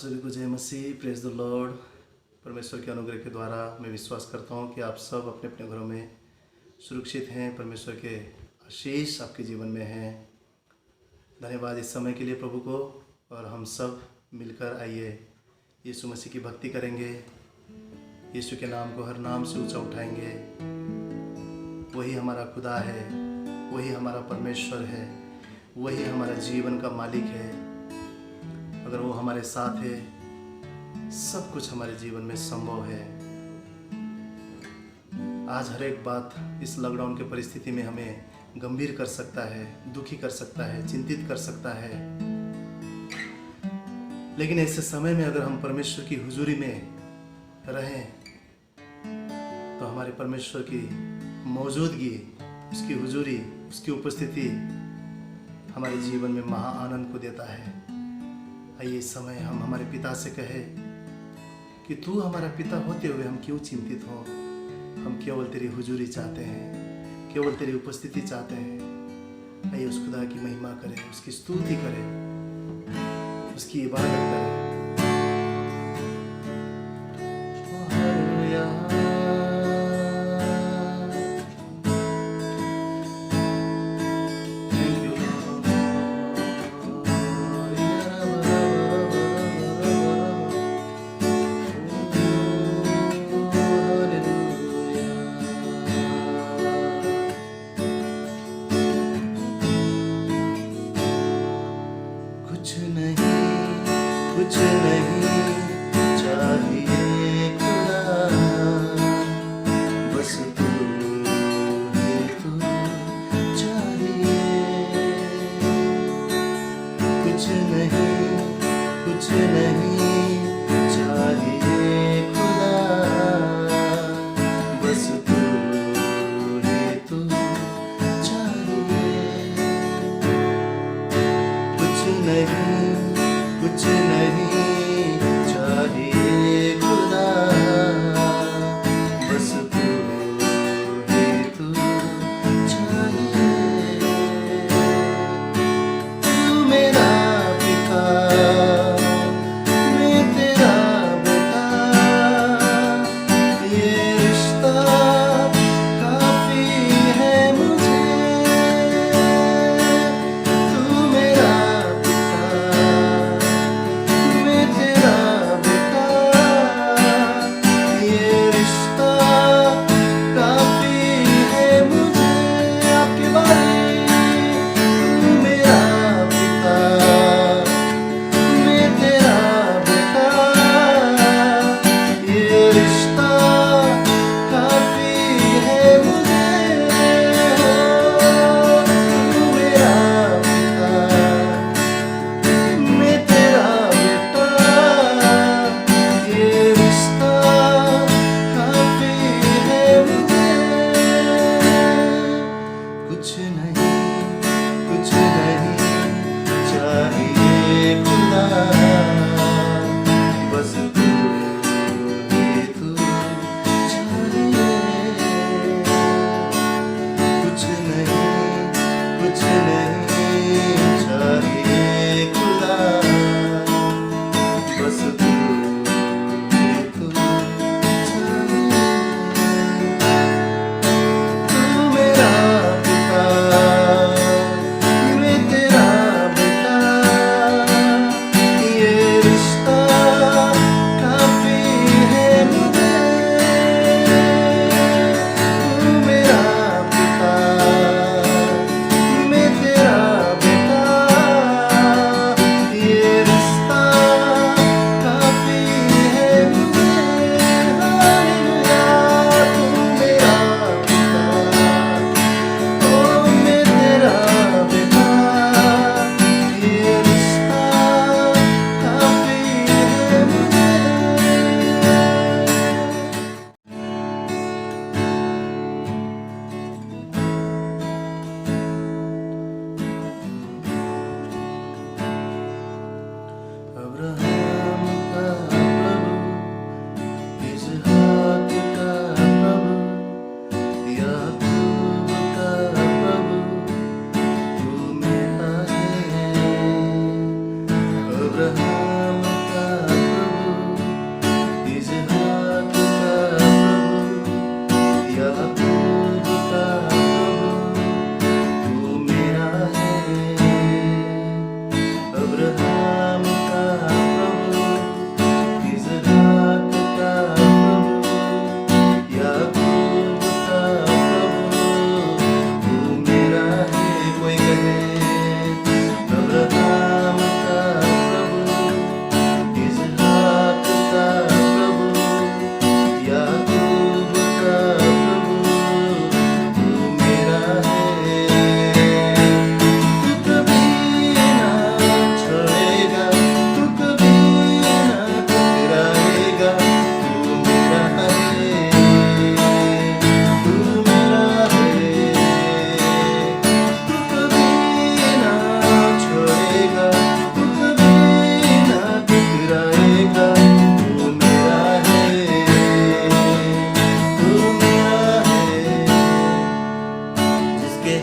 सभी को जय मसीह, प्रेज द लॉर्ड। परमेश्वर के अनुग्रह के द्वारा मैं विश्वास करता हूँ कि आप सब अपने अपने घरों में सुरक्षित हैं। परमेश्वर के आशीष आपके जीवन में हैं। धन्यवाद इस समय के लिए प्रभु को। और हम सब मिलकर आइए यीशु मसीह की भक्ति करेंगे। यीशु के नाम को हर नाम से ऊंचा उठाएंगे। वही हमारा खुदा है, वही हमारा परमेश्वर है, वही हमारा जीवन का मालिक है। अगर वो हमारे साथ है, सब कुछ हमारे जीवन में संभव है। आज हर एक बात इस लॉकडाउन के परिस्थिति में हमें गंभीर कर सकता है, दुखी कर सकता है, चिंतित कर सकता है। लेकिन ऐसे समय में अगर हम परमेश्वर की हुजूरी में रहें तो हमारे परमेश्वर की मौजूदगी, उसकी हुजूरी, उसकी उपस्थिति हमारे जीवन में महा आनंद को देता है। आइए इस समय हम हमारे पिता से कहें कि तू हमारा पिता होते हुए हम क्यों चिंतित हो। हम केवल तेरी हुजूरी चाहते हैं, केवल तेरी उपस्थिति चाहते हैं। आइए उस खुदा की महिमा करें, उसकी स्तुति करें, उसकी इबादत करें। कुछ नहीं चाहिए खुदा, बस तू ही तू चाहिए। कुछ नहीं चाहिए खुदा, बस तू ही तू चाहिए। कुछ नहीं चाहिए खुदा, बस तू ही तू चाहिए। तू मेरा पिता, मैं तेरा बेटा, ये रिश्ता काफी है मुझे। तू मेरा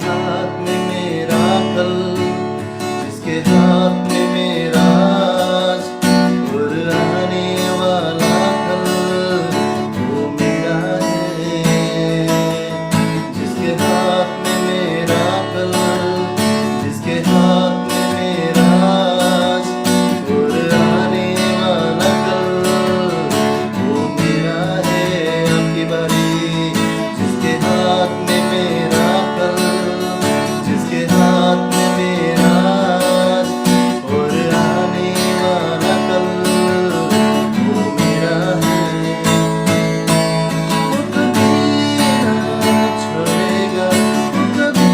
हाथ में मेरा कल, जिसके हाथ में मेरा आज और आने वाला कल, वो मेरा है। जिसके हाथ में मेरा कल, जिसके हाथ में मेरा आज और आने वाला कल, वो मेरा है। आपकी बारी। जिसके हाथ में मेरा कल, जिसके हाथ में मेरा आज और आने वाला कल, वो मेरा है। वो कभी ना छोड़ेगा, वो कभी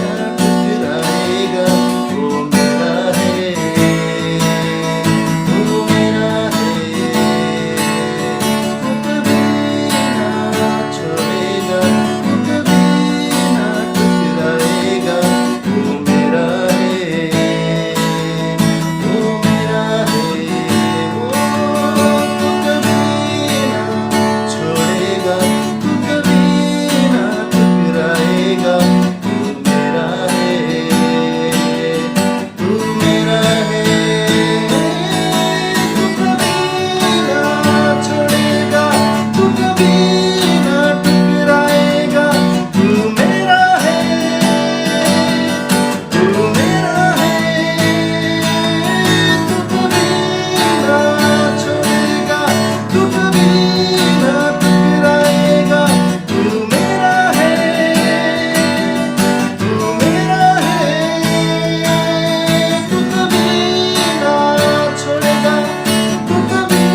ना ठुकराएगा, वो मेरा है, वो मेरा है। वो कभी ना छोड़ेगा, वो कभी ना ठुकराएगा, वो मेरा है, वो मेरा है। वो कभी ना छोड़ेगा, वो कभी ना ठुकराएगा, वो मेरा है, तू मेरा है। तू कभी ना छोड़ेगा, तू कभी ना ठुकराएगा, तू मेरा है, तू मेरा है। तू कभी ना छोड़ेगा, तू कभी ना ठुकराएगा, तू मेरा है, तू मेरा है। तू कभी ना छोड़ेगा, तू कभी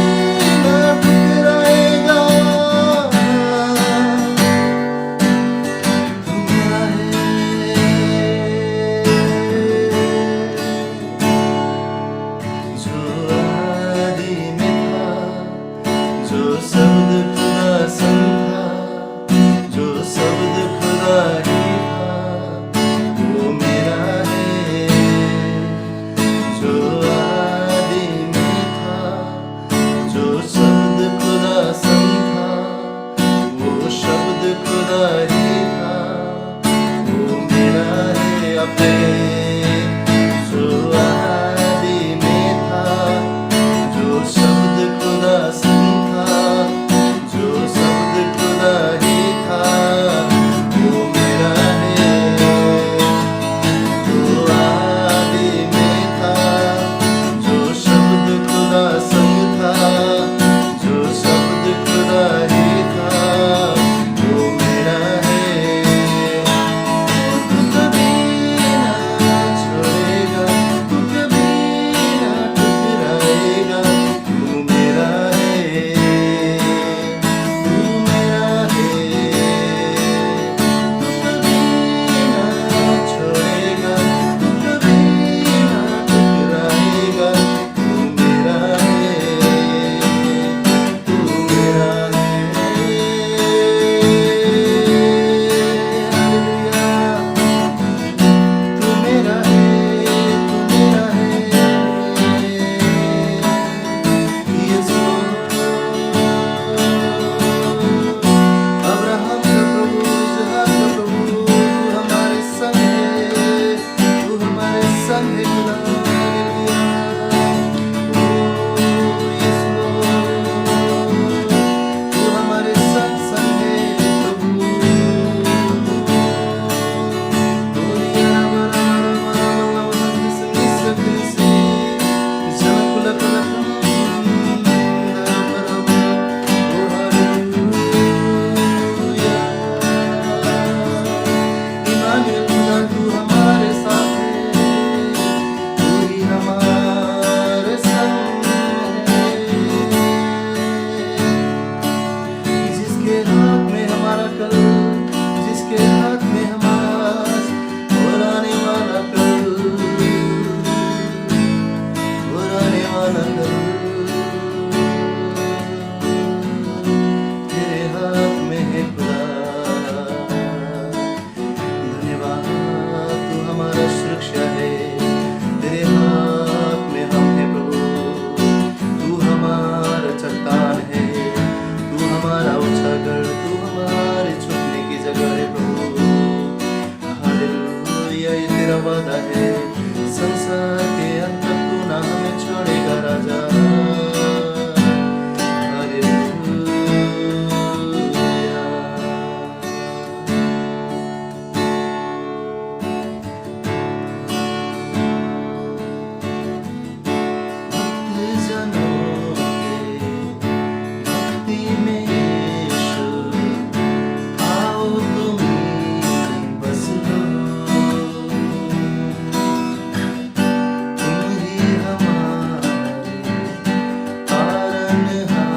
ना ठुकराएगा, तू मेरा है। जो आदि में था, जो शब्द खुदा संग था, जो शब्द खुदा ही था, वो मेरा है। जो आदि में था, जो शब्द खुदा संग था, वो शब्द खुदा ही था, वो मेरा है। अपने जो आदि में था, जो शब्द खुदा संग था, जो शब्द खुदा ही था, वो मेरा है। जो आदि में था, जो शब्द खुदा संग था, जो शब्द खुदा ही था, वो मेरा है। तू कभी ना तेरा वादा है, संसार के अंत तक तू ना हमें छोड़ेगा राजा। हालेलुया। भक्त जनों के भक्ति में यीशु, आओ तुम बस लो। तुम ही हमारे तारनहारा,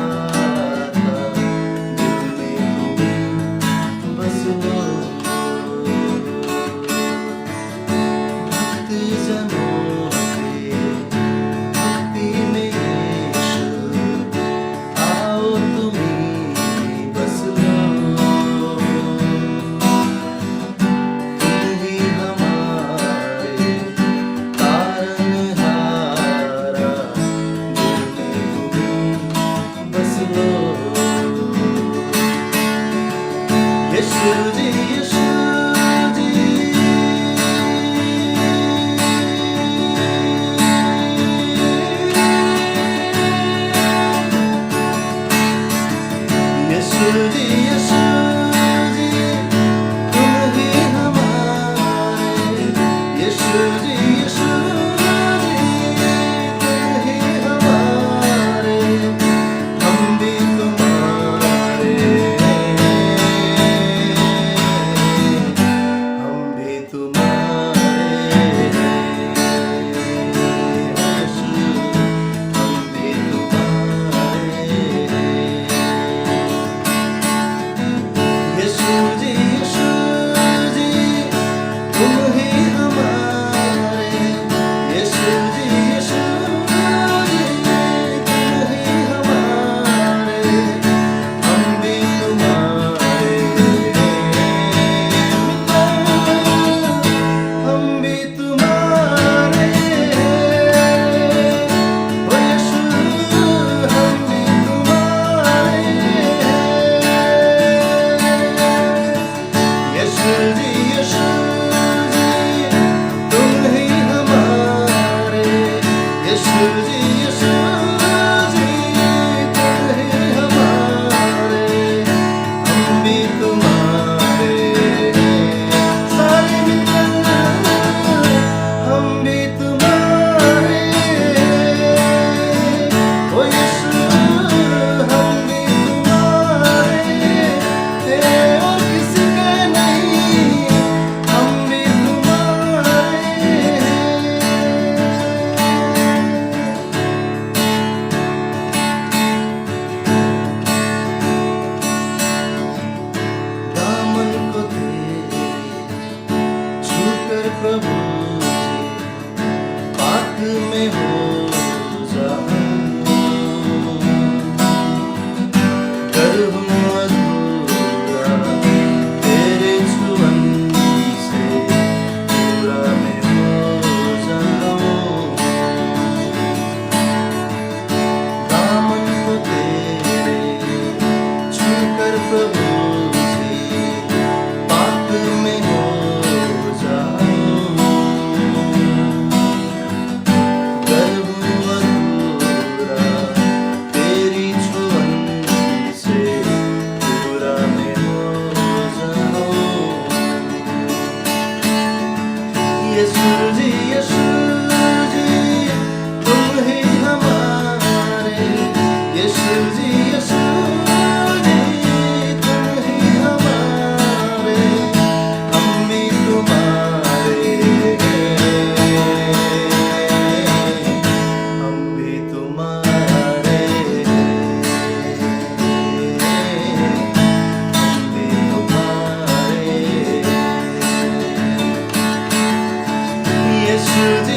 दिल में तुम बस लो। भक्त जनों के भक्ति में यीशु, आओ तुम बस लो। तुम ही हमारे तारनहारा, दिल में तुम बस लो। यीशु जी, यीशु जी। यीशु जी, यीशु जी, तुम ही हमारे। यीशु जी, यीशु जी, तुम ही हमारे, हम भी तुम्हारे, हम भी तुम्हारे। यीशु, हम भी तुम्हारे। यीशु जी, यीशु जी, तुम ही हमारे। यीशु जी, यीशु जी, तुम ही हमारे, हम भी तुम्हारे, हम भी तुम्हारे। ओ यीशु, हम भी तुम्हारे। यीशु जी, यीशु जी, तुम ही हमारे। यीशु जी, यीशु जी, तुम ही हमारे, हम भी तुम्हारे। सारे मिलकर हम भी तुम्हारे। ओ यीशु, हम भी तुम्हारे, और किसी के नहीं, हम भी तुम्हारे। दामन को तेरे छूकर प्रभु जी, पाक में हो जाऊं। कर हूँ अधूरा तेरे छुअन से, पूरा मैं हो जाऊं। दामन को तेरे छूकर प्रभु जी, पाक में हो जाऊं। कर हूँ अधूरा तेरी छुअन से, पूरा मैं हो जाऊं। यीशु जी, यीशु जी, तुम ही हमारे। यीशु जी, यीशु जी, तुम ही हमारे, हम भी तुम्हारे, हम भी तुम्हारे, हम भी तुम्हारे। यीशु जी,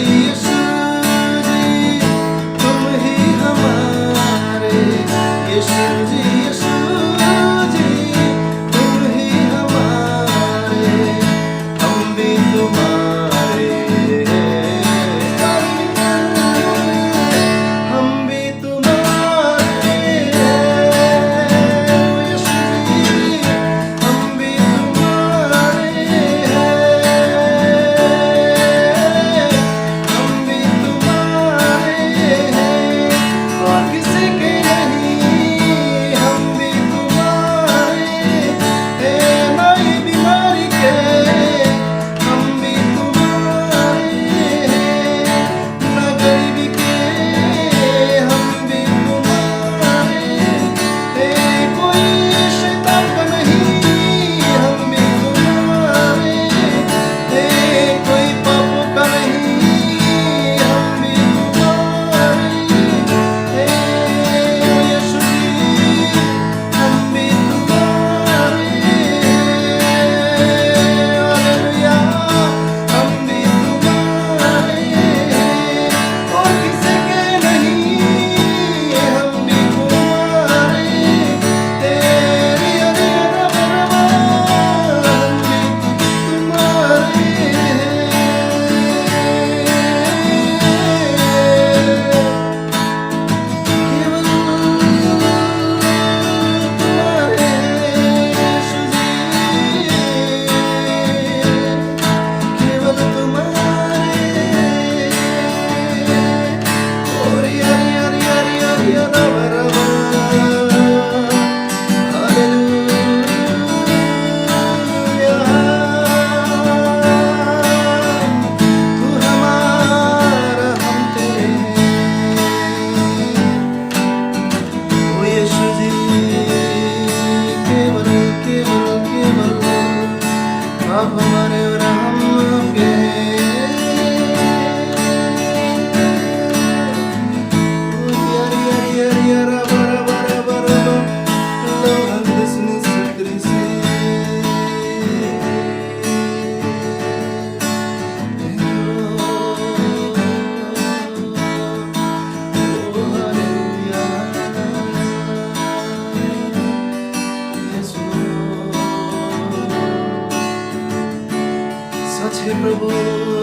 प्रभु,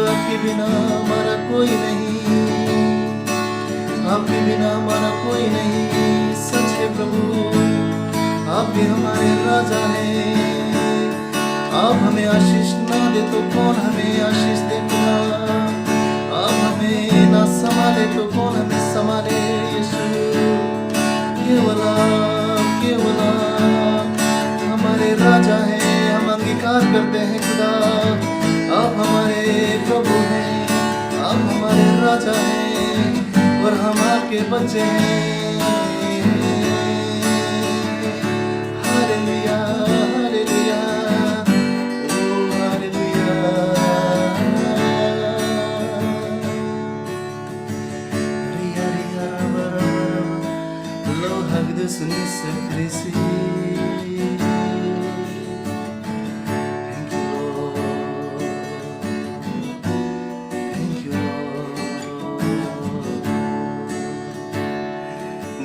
आपके बिना हमारा कोई नहीं, आपके बिना हमारा कोई नहीं। सच है प्रभु, आप भी हमारे राजा हैं। आप हमें आशीष ना दे तो कौन हमें आशीष दे खुदा, आप हमें ना संभाले तो कौन हमें संभाले। यीशु केवल आप हमारे राजा हैं, हम अंगीकार करते हैं खुदा, आप हमारे प्रभु हैं, आप हमारे राजा हैं और हम आपके बच्चे हैं। हालेलुया, हालेलुया, ओ हालेलुया। रिया रिया राबा लो hagdus nisse krisi।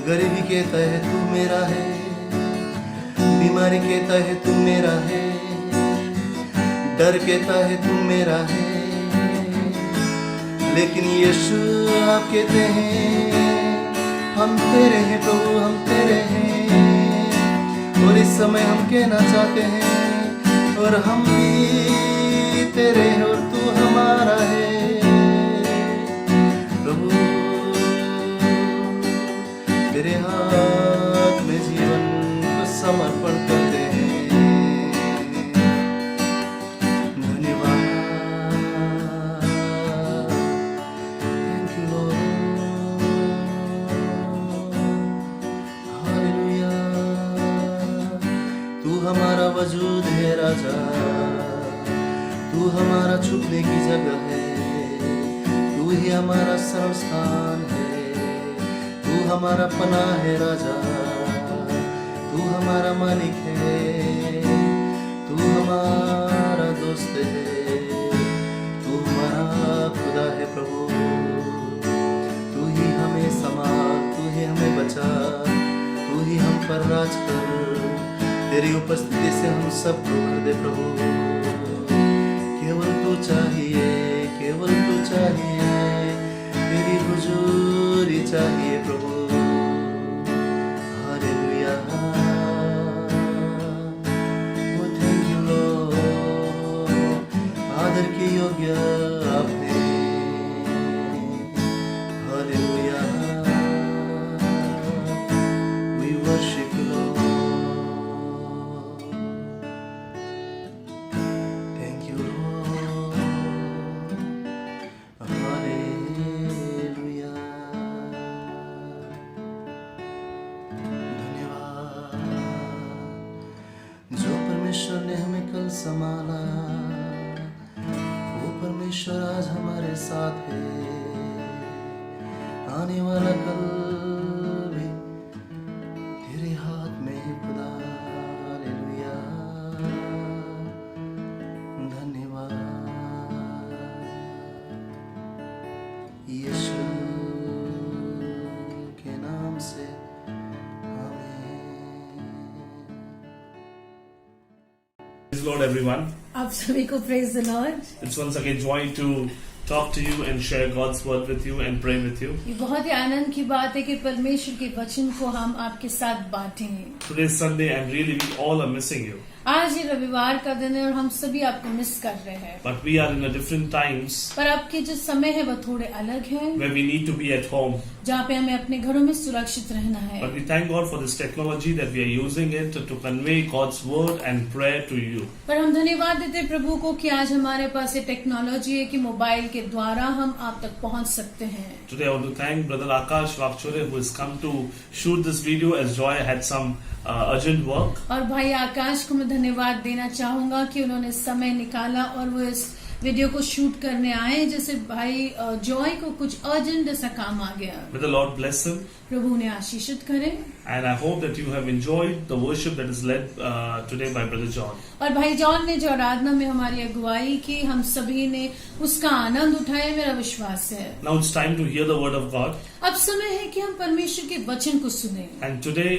गरीबी के तह तू मेरा है, बीमारी के तह तू मेरा है, डर के तह तू मेरा है, लेकिन यीशु आप कहते हैं हम तेरे हैं प्रभु, हम तेरे हैं। और इस समय हम कहना चाहते हैं और हम भी तेरे हैं और तू हमारा है प्रभु। तेरे हाथ में जीवन को समर्पण करते हैं। धन्यवाद, थैंक यू लॉर्ड, हालेलुया। तू हमारा वजूद है राजा, तू हमारा छुपने की जगह है, तू ही हमारा शरण स्थान है, तू हमारा पनाह है राजा, तू हमारा मालिक है, तू हमारा दोस्त है, तू हमारा खुदा है प्रभु। तू ही हमें संभाल, तू ही हमें बचा, तू ही हम पर राज कर। तेरी उपस्थिति से हम सब को भर दे प्रभु। केवल तू चाहिए, केवल तू चाहिए, तेरी हुजूरी चाहिए प्रभु। Hallelujah, oh thank you Lord, आदर के योग्य आपने। Hallelujah, we worship you Lord, thank you Lord. Hallelujah, परमेश्वर ने हमें कल संभाला, वो परमेश्वर आज हमारे साथ है। आने वाला कल भी तेरे हाथ में है खुदा। हालेलुया, धन्यवाद यीशु के नाम से, Praise the Lord, everyone. आप सभी को praise the Lord. It's once again joy to talk to you and share God's word with you and pray with you. ये बहुत ही आनंद की बात है कि परमेश्वर के वचन को हम आपके साथ बांटें। Today is Sunday and really we all are missing you. आज ये रविवार का दिन है और हम सभी आपको मिस कर रहे हैं। But we are in a different times पर आपके जो समय है वो थोड़े अलग है, where we need to be at home. जहाँ पे हमें अपने घरों में सुरक्षित रहना है। But we thank God for this technology that we are using it to convey God's word and prayer to you. पर हम धन्यवाद देते हैं प्रभु को कि आज हमारे पास ये टेक्नोलॉजी है कि मोबाइल के द्वारा हम आप तक पहुँच सकते हैं। Today I want to thank Brother Akash Vakchure who has come to shoot this video as Joy had some urgent work. और भाई आकाश को मैं धन्यवाद देना चाहूंगा कि उन्होंने समय निकाला और वो इस वीडियो को शूट करने आए, जैसे भाई जॉय को कुछ अर्जेंट ऐसा काम आ गया। May the Lord bless him. प्रभु ने आशीषित करे। And I hope that you have enjoyed the worship that is led today by Brother John. और भाई जॉन ने जो आराधना में हमारी अगुवाई की, हम सभी ने उसका आनंद उठाया, मेरा विश्वास है। Now it's time to hear the word of God. अब समय है कि हम परमेश्वर के वचन को सुने। And today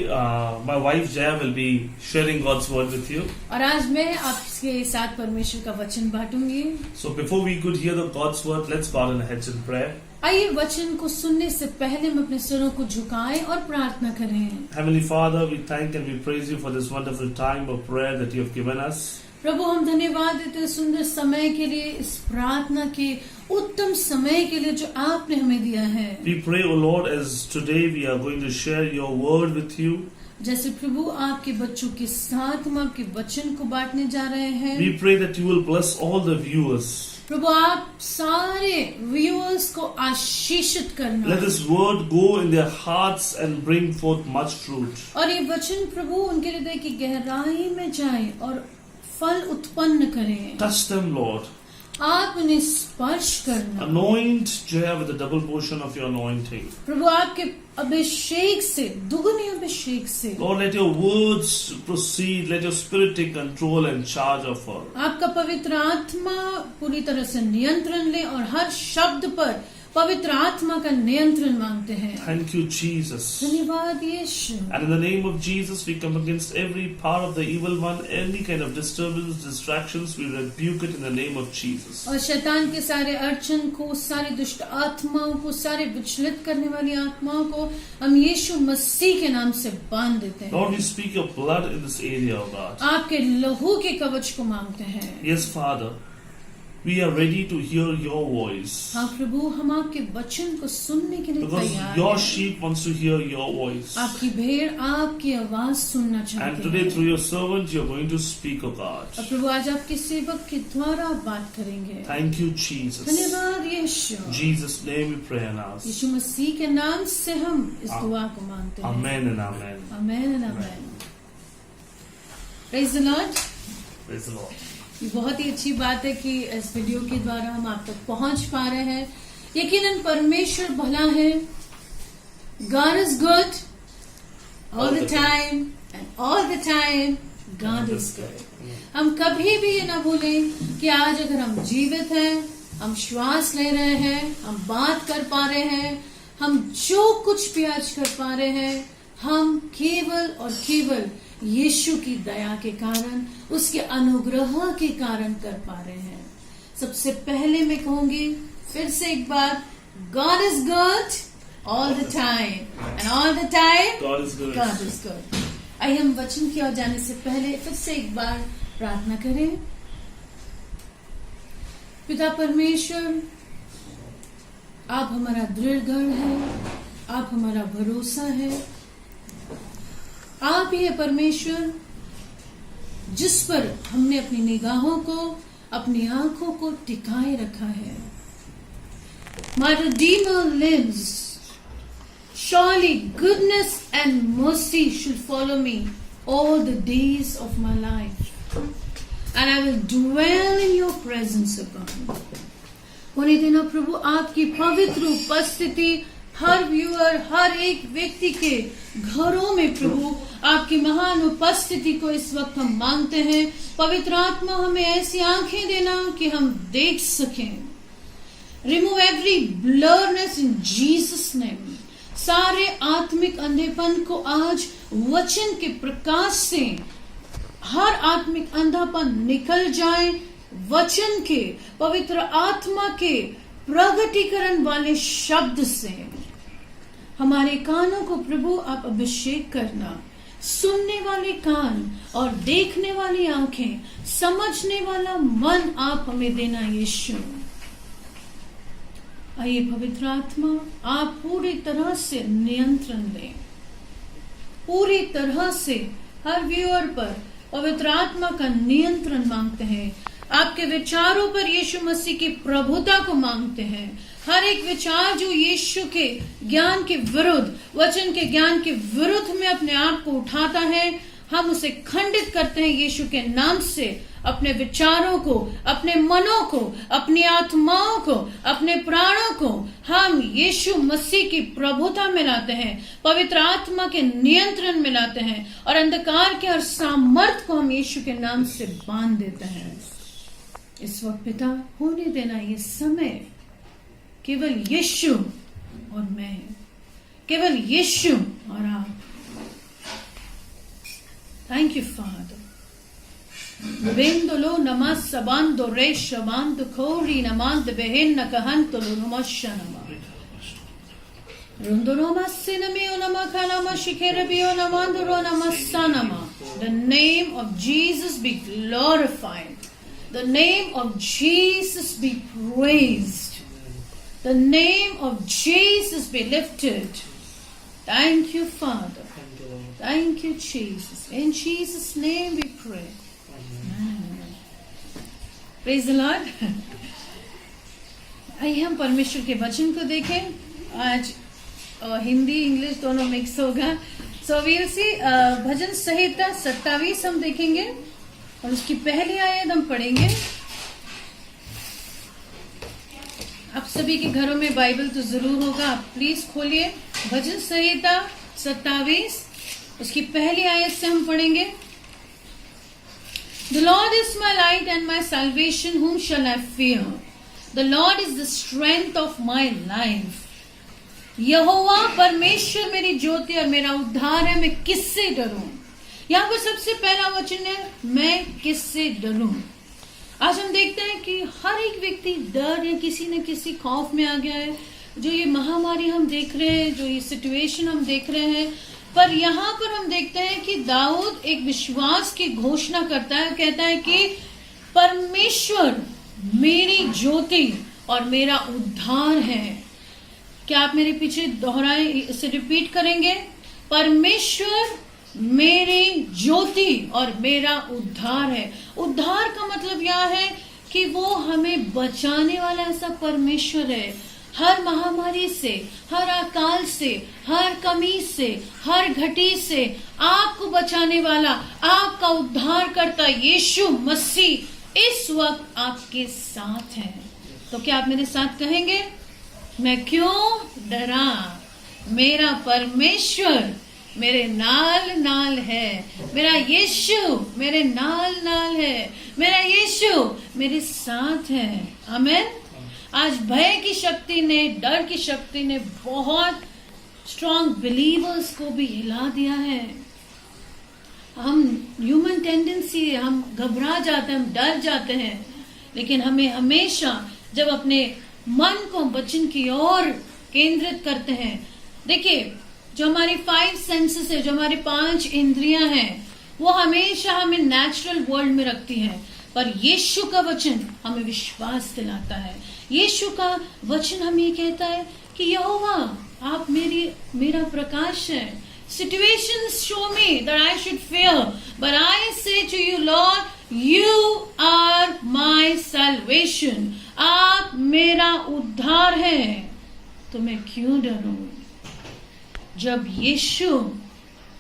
my wife Jaya will be sharing God's word with you. और आज मैं आप इसके साथ परमेश्वर का वचन बांटूंगी। So before we could hear the God's word, let's bow our heads in prayer. आइए वचन को सुनने से पहले हम अपने सिरों को झुकाएं और प्रार्थना करें। Heavenly Father, we thank and we praise you for this wonderful time of prayer that you have given us. प्रभु हम धन्यवाद देते हैं सुंदर समय के लिए, इस प्रार्थना के उत्तम समय के लिए जो आपने हमें दिया है। We pray, O Lord, as today we are going to share your word with you. जैसे प्रभु आपके बच्चों के साथ हम आपके वचन को बांटने जा रहे हैं। We pray that you will bless all the viewers. प्रभु आप सारे व्यूअर्स को आशीषित करना। Let this word go in their hearts and bring forth much fruit. और ये वचन प्रभु उनके हृदय की गहराई में जाए और फल उत्पन्न करें। Touch them, Lord. आप उन्हें स्पर्श करना। Anoint Jaya with the double portion of your anointing. प्रभु आपके अभिषेक से, दुगने अभिषेक से Lord, let your words proceed. Let your spirit take control and charge of her. आपका पवित्र आत्मा पूरी तरह से नियंत्रण ले और हर शब्द पर पवित्र आत्मा का नियंत्रण मांगते हैं। Thank you, Jesus. धन्यवाद यीशु। And in the name of Jesus, we come against every power of the evil one, any kind of disturbance, distractions, we rebuke it in the name of Jesus. और शैतान के सारे अड़चन को, सारी दुष्ट आत्माओं को, सारे विचलित करने वाली आत्माओं को हम यीशु मसीह के नाम से बांध देते हैं। Lord, we speak your blood in this area, O God. आपके लहू के कवच को मांगते हैं। Yes, Father. We are ready to hear your voice. हाँ प्रभु, हम आपके वचन को सुनने के लिए Because तैयार your हैं। sheep wants to hear your voice. आपकी भेड़ आपकी आवाज सुनना And चाहती today है। through your servant, you're going to speak, O God. और प्रभु आज आपके सेवक के द्वारा आप बात करेंगे। Thank you, Jesus. धन्यवाद यीशु। In Jesus' name we pray and ask. यीशु मसीह के नाम से हम इस दुआ को मांगते हैं। Amen and amen. Amen and amen. Praise the Lord. Praise the Lord. ये बहुत ही अच्छी बात है कि इस वीडियो के द्वारा हम आप तक पहुंच पा रहे हैं। यकीनन परमेश्वर भला है। God is good all the time and all the time God is good. हम कभी भी ये ना भूलें कि आज अगर हम जीवित हैं, हम श्वास ले रहे हैं, हम बात कर पा रहे हैं, हम जो कुछ भी आज कर पा रहे हैं, हम केवल और केवल यीशु की दया के कारण, उसके अनुग्रह के कारण कर पा रहे हैं। सबसे पहले मैं कहूंगी फिर से एक बार, God is good all the time and all the time God is good. God is good. आइए हम वचन की ओर जाने से पहले फिर से एक बार प्रार्थना करें। पिता परमेश्वर, आप हमारा दृढ़ गढ़ है, आप हमारा भरोसा है, आप ही है परमेश्वर जिस पर हमने अपनी निगाहों को, अपनी आंखों को टिकाए रखा है। My Redeemer lives. Surely goodness and mercy shall follow me all the days of my life, and I will dwell in your presence, O God. होने देना प्रभु आपकी पवित्र उपस्थिति हर व्यूअर, हर एक व्यक्ति के घरों में प्रभु आपकी महान उपस्थिति को इस वक्त हम मांगते हैं। पवित्र आत्मा हमें ऐसी आंखें देना कि हम देख सकें। रिमूव एवरी ब्लरनेस इन जीसस नेम। सारे आत्मिक अंधेपन को आज वचन के प्रकाश से हर आत्मिक अंधापन निकल जाए। वचन के, पवित्र आत्मा के प्रगटीकरण वाले शब्द से हमारे कानों को प्रभु आप अभिषेक करना। सुनने वाले कान और देखने वाली आंखें, समझने वाला मन आप हमें देना यीशु। आइए पवित्र आत्मा, आप पूरी तरह से नियंत्रण लें। पूरी तरह से हर व्यूअर पर पवित्र आत्मा का नियंत्रण मांगते हैं। आपके विचारों पर यीशु मसीह की प्रभुता को मांगते हैं। हर एक विचार जो यीशु के ज्ञान के विरुद्ध, वचन के ज्ञान के विरुद्ध में अपने आप को उठाता है, हम उसे खंडित करते हैं यीशु के नाम से। अपने विचारों को, अपने मनों को, अपनी आत्माओं को, अपने प्राणों को हम यीशु मसीह की प्रभुता में लाते हैं, पवित्र आत्मा के नियंत्रण में लाते हैं और अंधकार के हर सामर्थ को हम यीशु के नाम से बांध देते हैं। इस वक्त पिता, होने देना ये समय केवल यीशु और मैं, केवल यीशु और आप। Thank you father, Vindolo namas sabando re shamando kori namand behin nakahantolo namashanama. Rundonoma sinamio namakanama shikerabio namandoro namasanama. The name of Jesus be glorified. The name of Jesus be praised. The name of Jesus be lifted. Thank you, Father. Thank you, Jesus. In Jesus' name we pray. Amen. Praise the Lord. आइए हम परमेश्वर के वचन को देखें. आज Hindi English दोनों mix होगा. सो वी विल सी भजन संहिता 27 हम देखेंगे और उसकी पहली आयत हम पढ़ेंगे. आप सभी के घरों में बाइबल तो जरूर होगा. आप प्लीज खोलिए भजन संहिता 27 उसकी पहली आयत से हम पढ़ेंगे. The Lord is my light and my salvation, whom shall I fear? The Lord is the strength of my life. यहोवा परमेश्वर मेरी ज्योति और मेरा उद्धार है, मैं किससे डरूं? यहाँ पर सबसे पहला वचन है, मैं किससे डरूं. आज हम देखते हैं कि हर एक व्यक्ति डर या किसी न किसी खौफ में आ गया है. जो ये महामारी हम देख रहे हैं, जो ये सिचुएशन हम देख रहे हैं, पर यहाँ पर हम देखते हैं कि दाऊद एक विश्वास की घोषणा करता है. कहता है कि परमेश्वर मेरी ज्योति और मेरा उद्धार है. क्या आप मेरे पीछे दोहराए, इसे रिपीट करेंगे? परमेश्वर मेरी ज्योति और मेरा उद्धार है. उद्धार का मतलब यह है कि वो हमें बचाने वाला ऐसा परमेश्वर है. हर महामारी से, हर अकाल से, हर कमी से, हर घटी से आपको बचाने वाला, आपका उद्धार करता यीशु मसीह इस वक्त आपके साथ है. तो क्या आप मेरे साथ कहेंगे? मैं क्यों डरा, मेरा परमेश्वर मेरे नाल नाल है. मेरा यीशु मेरे नाल नाल है. मेरा यीशु मेरे साथ है. आमीन. आज भय की शक्ति ने, डर की शक्ति ने बहुत स्ट्रॉन्ग बिलीवर्स को भी हिला दिया है. हम ह्यूमन टेंडेंसी है, हम घबरा जाते हैं, हम डर जाते हैं. लेकिन हमें हमेशा जब अपने मन को वचन की ओर केंद्रित करते हैं, देखिए जो हमारी 5 सेंसेस है, जो हमारी 5 इंद्रियां हैं, वो हमेशा हमें नेचुरल वर्ल्ड में रखती हैं. पर यीशु का वचन हमें विश्वास दिलाता है. यीशु का वचन हमें ये कहता है कि यहोवा आप मेरा प्रकाश है. Situations show me that I should fear, but I say to you, Lord, you are my salvation. आप मेरा उद्धार है, तो मैं क्यों डरूं? जब यीशु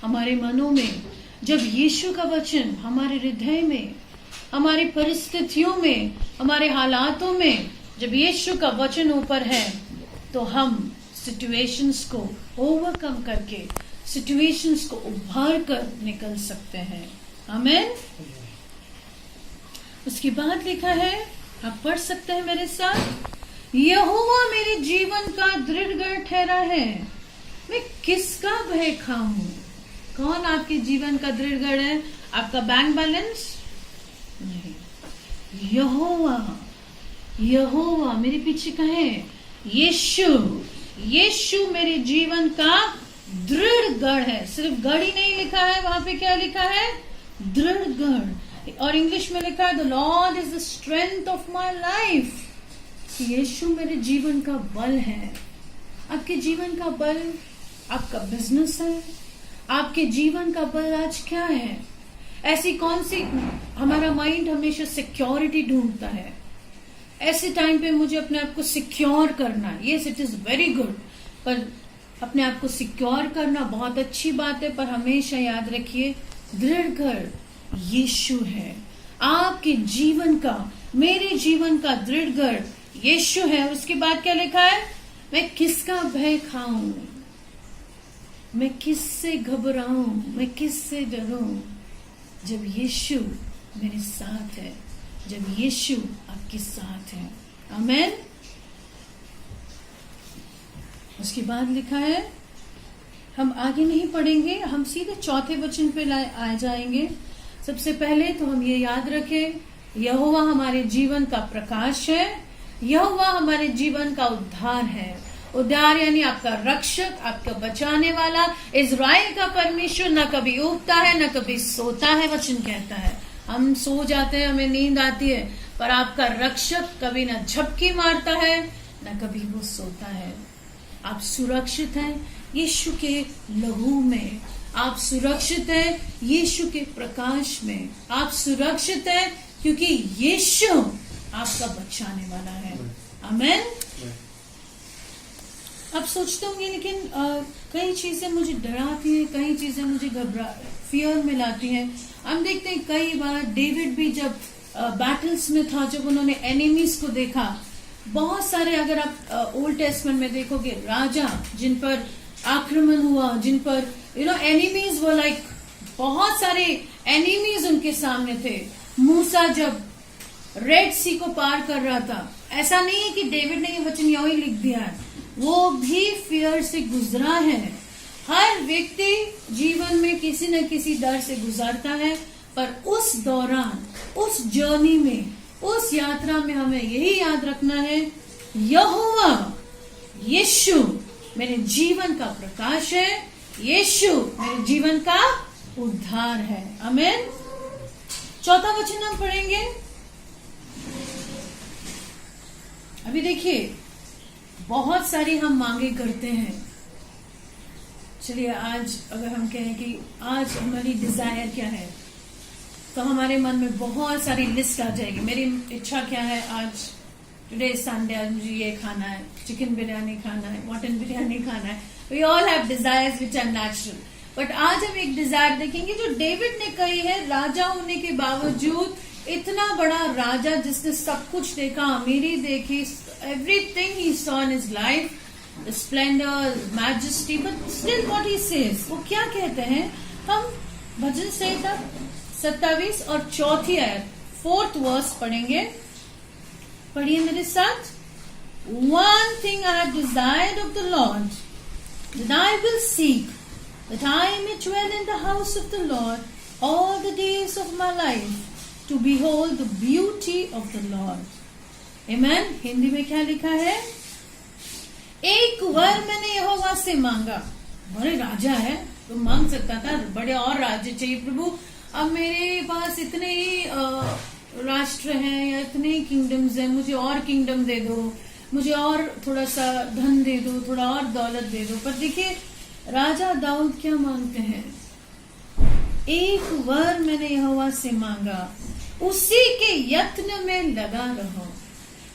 हमारे मनों में, जब यीशु का वचन हमारे हृदय में, हमारी परिस्थितियों में, हमारे हालातों में, जब यीशु का वचन ऊपर है, तो हम सिचुएशंस को ओवरकम करके, सिचुएशंस को उभार कर निकल सकते हैं. आमीन. उसके बाद लिखा है, आप पढ़ सकते हैं मेरे साथ. यहोवा मेरे जीवन का दृढ़ गढ़ ठहरा है, मैं किसका भय खाऊं? कौन आपके जीवन का दृढ़ गढ़ है? आपका बैंक बैलेंस नहीं. यहोवा, यहोवा मेरे पीछे कहें, यीशु, यीशु मेरे जीवन का दृढ़ गढ़ है. सिर्फ गढ़ ही नहीं लिखा है, वहां पे क्या लिखा है? दृढ़ गढ़. और इंग्लिश में लिखा है, the Lord is the strength of my life. यीशु मेरे जीवन का बल है. आपके जीवन का बल आपका बिजनेस है. आपके जीवन का बल आज क्या है? ऐसी कौन सी, हमारा माइंड हमेशा सिक्योरिटी ढूंढता है. ऐसे टाइम पे मुझे अपने आप को सिक्योर करना, yes it is very good, पर अपने आप को सिक्योर करना बहुत अच्छी बात है, पर हमेशा याद रखिए दृढ़ गढ़ यीशु है. आपके जीवन का, मेरे जीवन का दृढ़ गढ़ यीशु है. उसके बाद क्या लिखा है? मैं किसका भय खाऊं, मैं किससे घबराऊं, मैं किससे डरूं? जब यीशु मेरे साथ है, जब यीशु आपके साथ है. आमीन. उसके बाद लिखा है, हम आगे नहीं पढ़ेंगे, हम सीधे चौथे वचन पे आ जाएंगे. सबसे पहले तो हम ये याद रखें, यहोवा हमारे जीवन का प्रकाश है, यहोवा हमारे जीवन का उद्धार है। उद्धार यानी आपका रक्षक, आपका बचाने वाला। इज़राइल का परमेश्वर न कभी उगता है न कभी सोता है, वचन कहता है। हम सो जाते हैं, हमें नींद आती है, पर आपका रक्षक कभी न झपकी मारता है न कभी वो सोता है। आप सुरक्षित हैं यीशु के लहू में, आप सुरक्षित हैं यीशु के प्रकाश में, आप सुरक्षित हैं क्योंकि यीशु आपका बचाने वाला है। आमेन। आप सोचते होंगे लेकिन कई चीजें मुझे डराती हैं, कई चीजें मुझे फियर में लाती हैं। हम देखते हैं कई बार डेविड भी जब बैटल्स में था, जब उन्होंने एनिमीज को देखा, बहुत सारे, अगर आप ओल्ड टेस्टमेंट में देखोगे, राजा जिन पर आक्रमण हुआ, जिन पर एनिमीज वो लाइक बहुत सारे एनिमीज उनके सामने थे। मूसा जब रेड सी को पार कर रहा था, ऐसा नहीं है कि डेविड ने ये वचन यही लिख दिया है, वो भी फियर से गुजरा है। हर व्यक्ति जीवन में किसी न किसी डर से गुजरता है, पर उस दौरान, उस जर्नी में, उस यात्रा में हमें यही याद रखना है, यहोवा यीशु मेरे जीवन का प्रकाश है, यीशु मेरे जीवन का उद्धार है। आमेन। चौथा वचन हम पढ़ेंगे। अभी देखिए, बहुत सारी हम मांगे करते हैं। चलिए आज अगर हम कहें कि आज हमारी डिजायर क्या है, तो हमारे मन में बहुत सारी लिस्ट आ जाएगी। मेरी इच्छा क्या है, आज टुडे संडे, आज मुझे ये खाना है, चिकन बिरयानी खाना है, मटन बिरयानी खाना है। We all have desires which are natural, but आज हम एक डिजायर देखेंगे जो डेविड ने कही है। राजा होने के बावजूद, इतना बड़ा राजा जिसने सब कुछ देखा, अमीरी देखी, everything he saw in his life, the splendor, majesty, but still what he says, वो क्या कहते हैं? हम भजन संहिता 27 और 4 आयत 4th वर्स पढ़ेंगे। पढ़िए मेरे साथ। One thing I have desired of the Lord, that I will seek, that I may dwell in the house of the Lord all the days of my life, to behold the beauty of the Lord. Amen. Hindi में क्या लिखा है? एक वर मैंने यहोवा से मांगा। बड़े राजा है तो मांग सकता था, बड़े और राज्य चाहिए प्रभु। अब मेरे पास इतने ही राष्ट्र हैं या इतने ही किंगडम्स हैं, मुझे और किंगडम दे दो, मुझे और थोड़ा सा धन दे दो, थोड़ा और दौलत दे दो। पर देखिए राजा दाऊद क्या मांगते हैं? एक वर मैंने यहोवा से मांगा, उसी के यत्न में लगा रहो,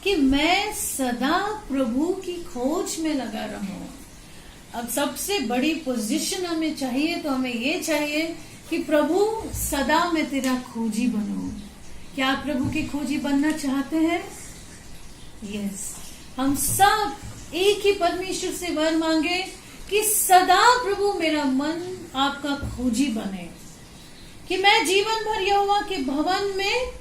कि मैं सदा प्रभु की खोज में लगा रहूं। अब सबसे बड़ी पोजीशन हमें चाहिए, तो हमें ये चाहिए कि प्रभु सदा मैं तेरा खोजी बनूं। क्या आप प्रभु की खोजी बनना चाहते हैं? यस। हम सब एक ही परमेश्वर से वर मांगे कि सदा प्रभु मेरा मन आपका खोजी बने, कि मैं जीवन भर यहोवा के भवन में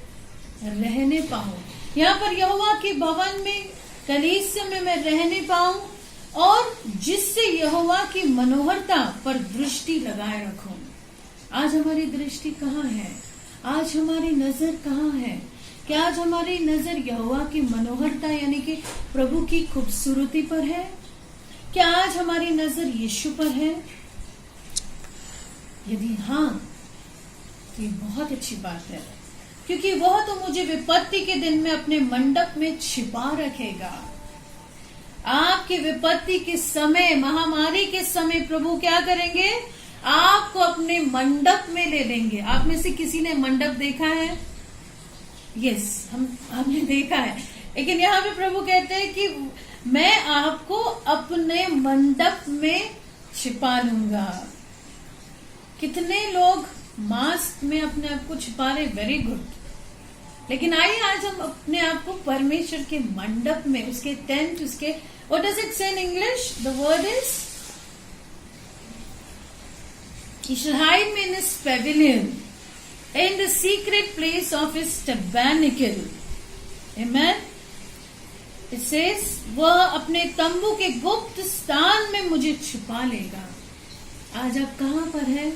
रहने पाऊं। यहाँ पर यहोवा के भवन में, कलीसिया में मैं रहने पाऊं, और जिससे यहोवा की मनोहरता पर दृष्टि लगाए रखूं। आज हमारी दृष्टि कहाँ है? आज हमारी नजर कहाँ है? क्या आज हमारी नजर यहोवा की मनोहरता यानी कि प्रभु की खूबसूरती पर है? क्या आज हमारी नजर यीशु पर है? यदि हाँ, तो ये बहुत अच्छी बात है, क्योंकि वह तो मुझे विपत्ति के दिन में अपने मंडप में छिपा रखेगा। आपकी विपत्ति के समय, महामारी के समय प्रभु क्या करेंगे? आपको अपने मंडप में ले लेंगे। आप में से किसी ने मंडप देखा है? यस, हमने देखा है। लेकिन यहाँ पे प्रभु कहते हैं कि मैं आपको अपने मंडप में छिपा लूंगा। कितने लोग मास्क में अपने आप को छिपा रहे? Very good. लेकिन आइए आज हम अपने आप को परमेश्वर के मंडप में, उसके टेंट, उसके व्हाट डज इट से in English? The word is he shall hide me in his pavilion, in the secret place of his tabernacle. Amen. It says, वह अपने तंबू के गुप्त स्थान में मुझे छुपा लेगा। आज आप कहाँ पर हैं?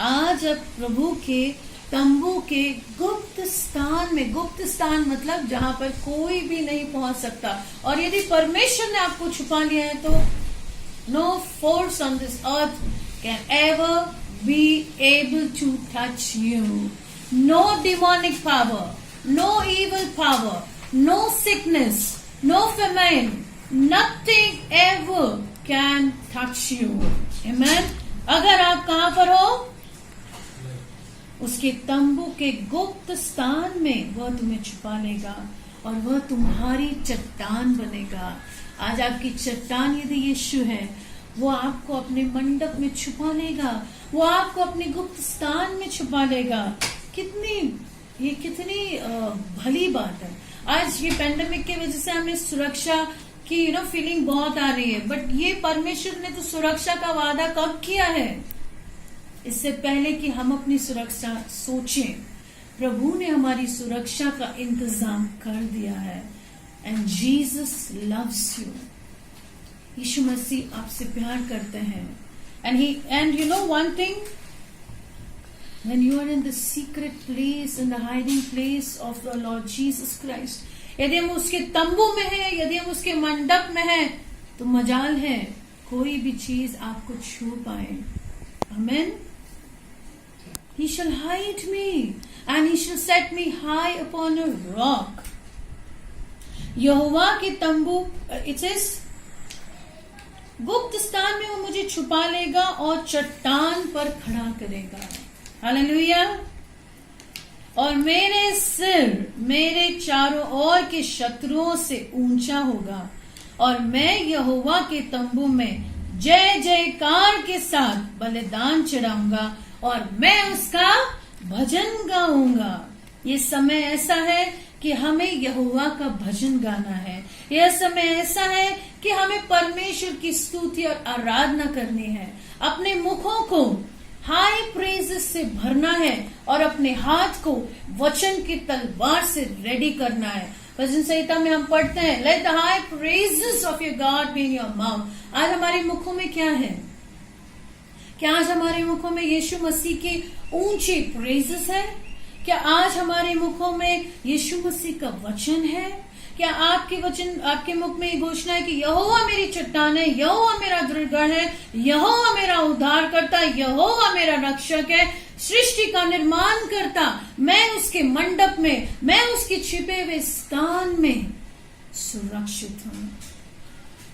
आज आप प्रभु के तंबू के गुप्त स्थान में, गुप्त स्थान मतलब जहां पर कोई भी नहीं पहुंच सकता। और यदि परमेश्वर ने आपको छुपा लिया है तो no force on this earth can ever be able to touch you. No demonic power, no evil power, no sickness, no famine, nothing ever can touch you. Amen. अगर आप कहां पर हो? उसके तंबू के गुप्त स्थान में वह तुम्हें छुपा लेगा और वह तुम्हारी चट्टान बनेगा। आज आपकी चट्टान यदि यीशु है, वो आपको अपने मंडप में छुपा लेगा, वो आपको अपने गुप्त स्थान में छुपा लेगा। कितनी भली बात है। आज ये पेंडेमिक की वजह से हमें सुरक्षा की फीलिंग बहुत आ रही है, बट ये परमेश्वर ने तो सुरक्षा का वादा कब किया है? इससे पहले कि हम अपनी सुरक्षा सोचें, प्रभु ने हमारी सुरक्षा का इंतजाम कर दिया है। And Jesus loves you. यीशु मसीह आपसे प्यार करते हैं। And you know one thing, when you are in the secret place, in the hiding place of the Lord Jesus Christ, यदि हम उसके तंबू में हैं, यदि हम उसके मंडप में हैं, तो मजाल है कोई भी चीज आपको छू पाए। Amen. He shall hide me and he shall set me high upon a rock. यहोवा के तंबू, it says, गुप्त स्थान में वो मुझे छुपा लेगा और चट्टान पर खड़ा करेगा। हालेलुया। और मेरे सिर मेरे चारों ओर के शत्रुओं से ऊंचा होगा और मैं यहोवा के तंबू में जय जयकार के साथ बलिदान चढ़ाऊंगा और मैं उसका भजन गाऊंगा। ये समय ऐसा है कि हमें यहोवा का भजन गाना है। यह समय ऐसा है कि हमें परमेश्वर की स्तुति और आराधना करनी है। अपने मुखों को हाई प्रेजेस से भरना है और अपने हाथ को वचन की तलवार से रेडी करना है। भजन संहिता में हम पढ़ते हैं, let the high praises of your God be in your mouth. आज हमारे मुखों में क्या है? क्या आज हमारे मुखों में यीशु मसीह के ऊंचे प्रेजेस है? क्या आज हमारे मुखों में यीशु मसीह का वचन है? क्या आपके मुख में ये घोषणा है कि यहोवा मेरी चट्टान है, यहोवा मेरा दृढ़गढ़ है, यहोवा मेरा उद्धार करता, यहोवा मेरा रक्षक है, सृष्टि का निर्माण करता, मैं उसके मंडप में, मैं उसके छिपे हुए स्थान में सुरक्षित हूं।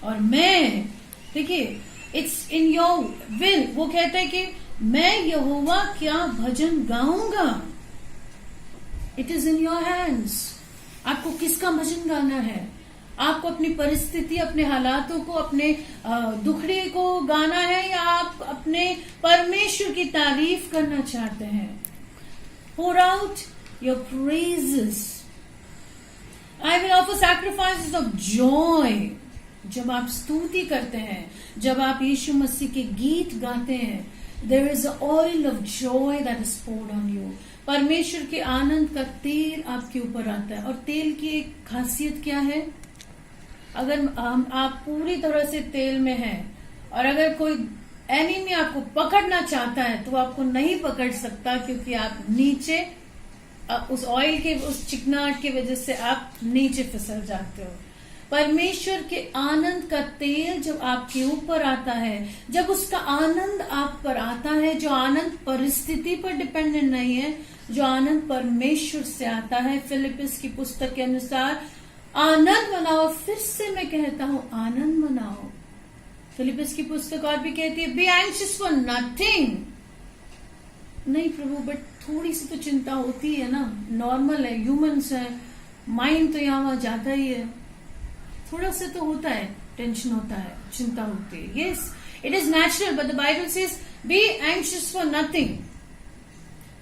और मैं, देखिए, इट्स इन योर विल, वो कहता है कि मैं यहोवा क्या भजन गाऊंगा। It is in your hands. आपको किसका भजन गाना है? आपको अपनी परिस्थिति, अपने हालातों को, अपने दुखड़े को गाना है या आप अपने परमेश्वर की तारीफ करना चाहते हैं? Pour out your praises. I will offer sacrifices of joy. जब आप स्तुति करते हैं, जब आप यीशु मसीह के गीत गाते हैं, there is an oil of joy that is poured on you. परमेश्वर के आनंद का तेल आपके ऊपर आता है। और तेल की एक खासियत क्या है? अगर आप पूरी तरह से तेल में हैं और अगर कोई एनिमी आपको पकड़ना चाहता है तो आपको नहीं पकड़ सकता, क्योंकि आप नीचे उस ऑयल के, उस चिकनाहट की वजह से आप नीचे फिसल जाते हो। परमेश्वर के आनंद का तेल जब आपके ऊपर आता है, जब उसका आनंद आप पर आता है, जो आनंद परिस्थिति पर डिपेंडेंट नहीं है, जो आनंद परमेश्वर से आता है, फिलिपिस की पुस्तक के अनुसार आनंद मनाओ। फिर से मैं कहता हूं, आनंद मनाओ। फिलिपिस की पुस्तक और भी कहती है, बी एंग्शियस फॉर नथिंग। नहीं प्रभु, बट थोड़ी सी तो चिंता होती है ना, नॉर्मल है, ह्यूमंस है, माइंड तो यहाँ वहां जाता ही है, थोड़ा सा तो होता है, टेंशन होता है, चिंता होती है। Yes, it is natural, but the Bible says be anxious for nothing.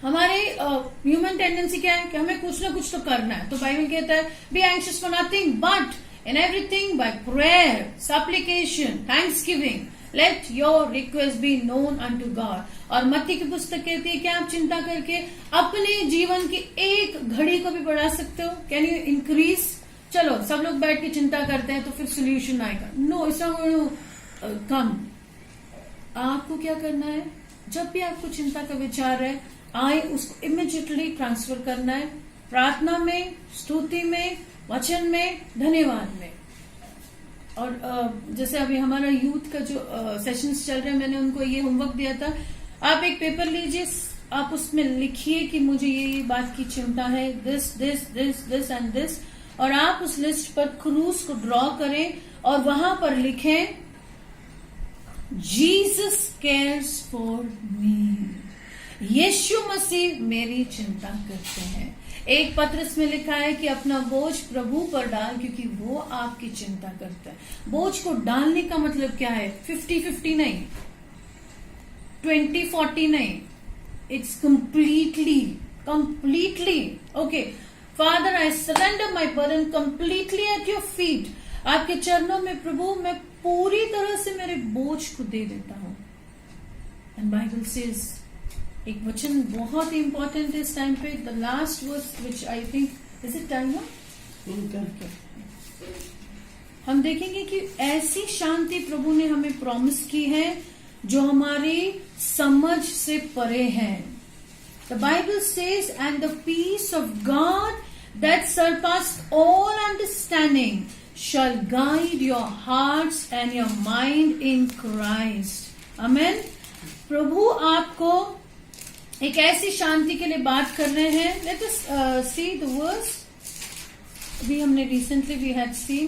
हमारे ह्यूमन टेंडेंसी क्या है कि हमें कुछ ना कुछ तो करना है, तो बाइबल कहता है be anxious for nothing but in everything by prayer, supplication, thanksgiving, let your request be known unto God. और मत्ती की पुस्तक कहती है कि आप चिंता करके अपने जीवन की एक घड़ी को भी बढ़ा सकते हो। Can you increase? चलो सब लोग बैठ के चिंता करते हैं तो फिर सोल्यूशन आएगा। No, it's not going to come. आपको क्या करना है? जब भी आपको चिंता का विचार है, आए उसको इमीडिएटली ट्रांसफर करना है, प्रार्थना में, स्तुति में, वचन में, धन्यवाद में। और जैसे अभी हमारा यूथ का जो सेशंस चल रहे हैं, मैंने उनको ये होमवर्क दिया था, आप एक पेपर लीजिए, आप उसमें लिखिए कि मुझे ये बात की चिंता है, this this this this and this, और आप उस लिस्ट पर क्रूज को ड्रॉ करें और वहां पर लिखें जीसस केयर्स फॉर मी, यीशु मसीह मेरी चिंता करते हैं। एक पत्रस में लिखा है कि अपना बोझ प्रभु पर डाल, क्योंकि वो आपकी चिंता करता है। बोझ को डालने का मतलब क्या है? 50-50 नहीं, 20-40 नहीं, it's completely okay. Father, I surrender my burden completely at your feet. आपके चरणों में प्रभु मैं पूरी तरह से मेरे बोझ को दे देता हूं। And Bible says, एक वचन बहुत ही इंपॉर्टेंट है इस टाइम पे, the last verse which I think is it time ना, हम देखेंगे कि ऐसी शांति प्रभु ने हमें प्रॉमिस की है जो हमारी समझ से परे है। The Bible says and the peace of God that surpass all understanding shall guide your hearts and your mind in Christ. Amen. प्रभु आपको एक ऐसी शांति के लिए बात कर रहे हैं। Let us see the verse. अभी हमने recently we had seen.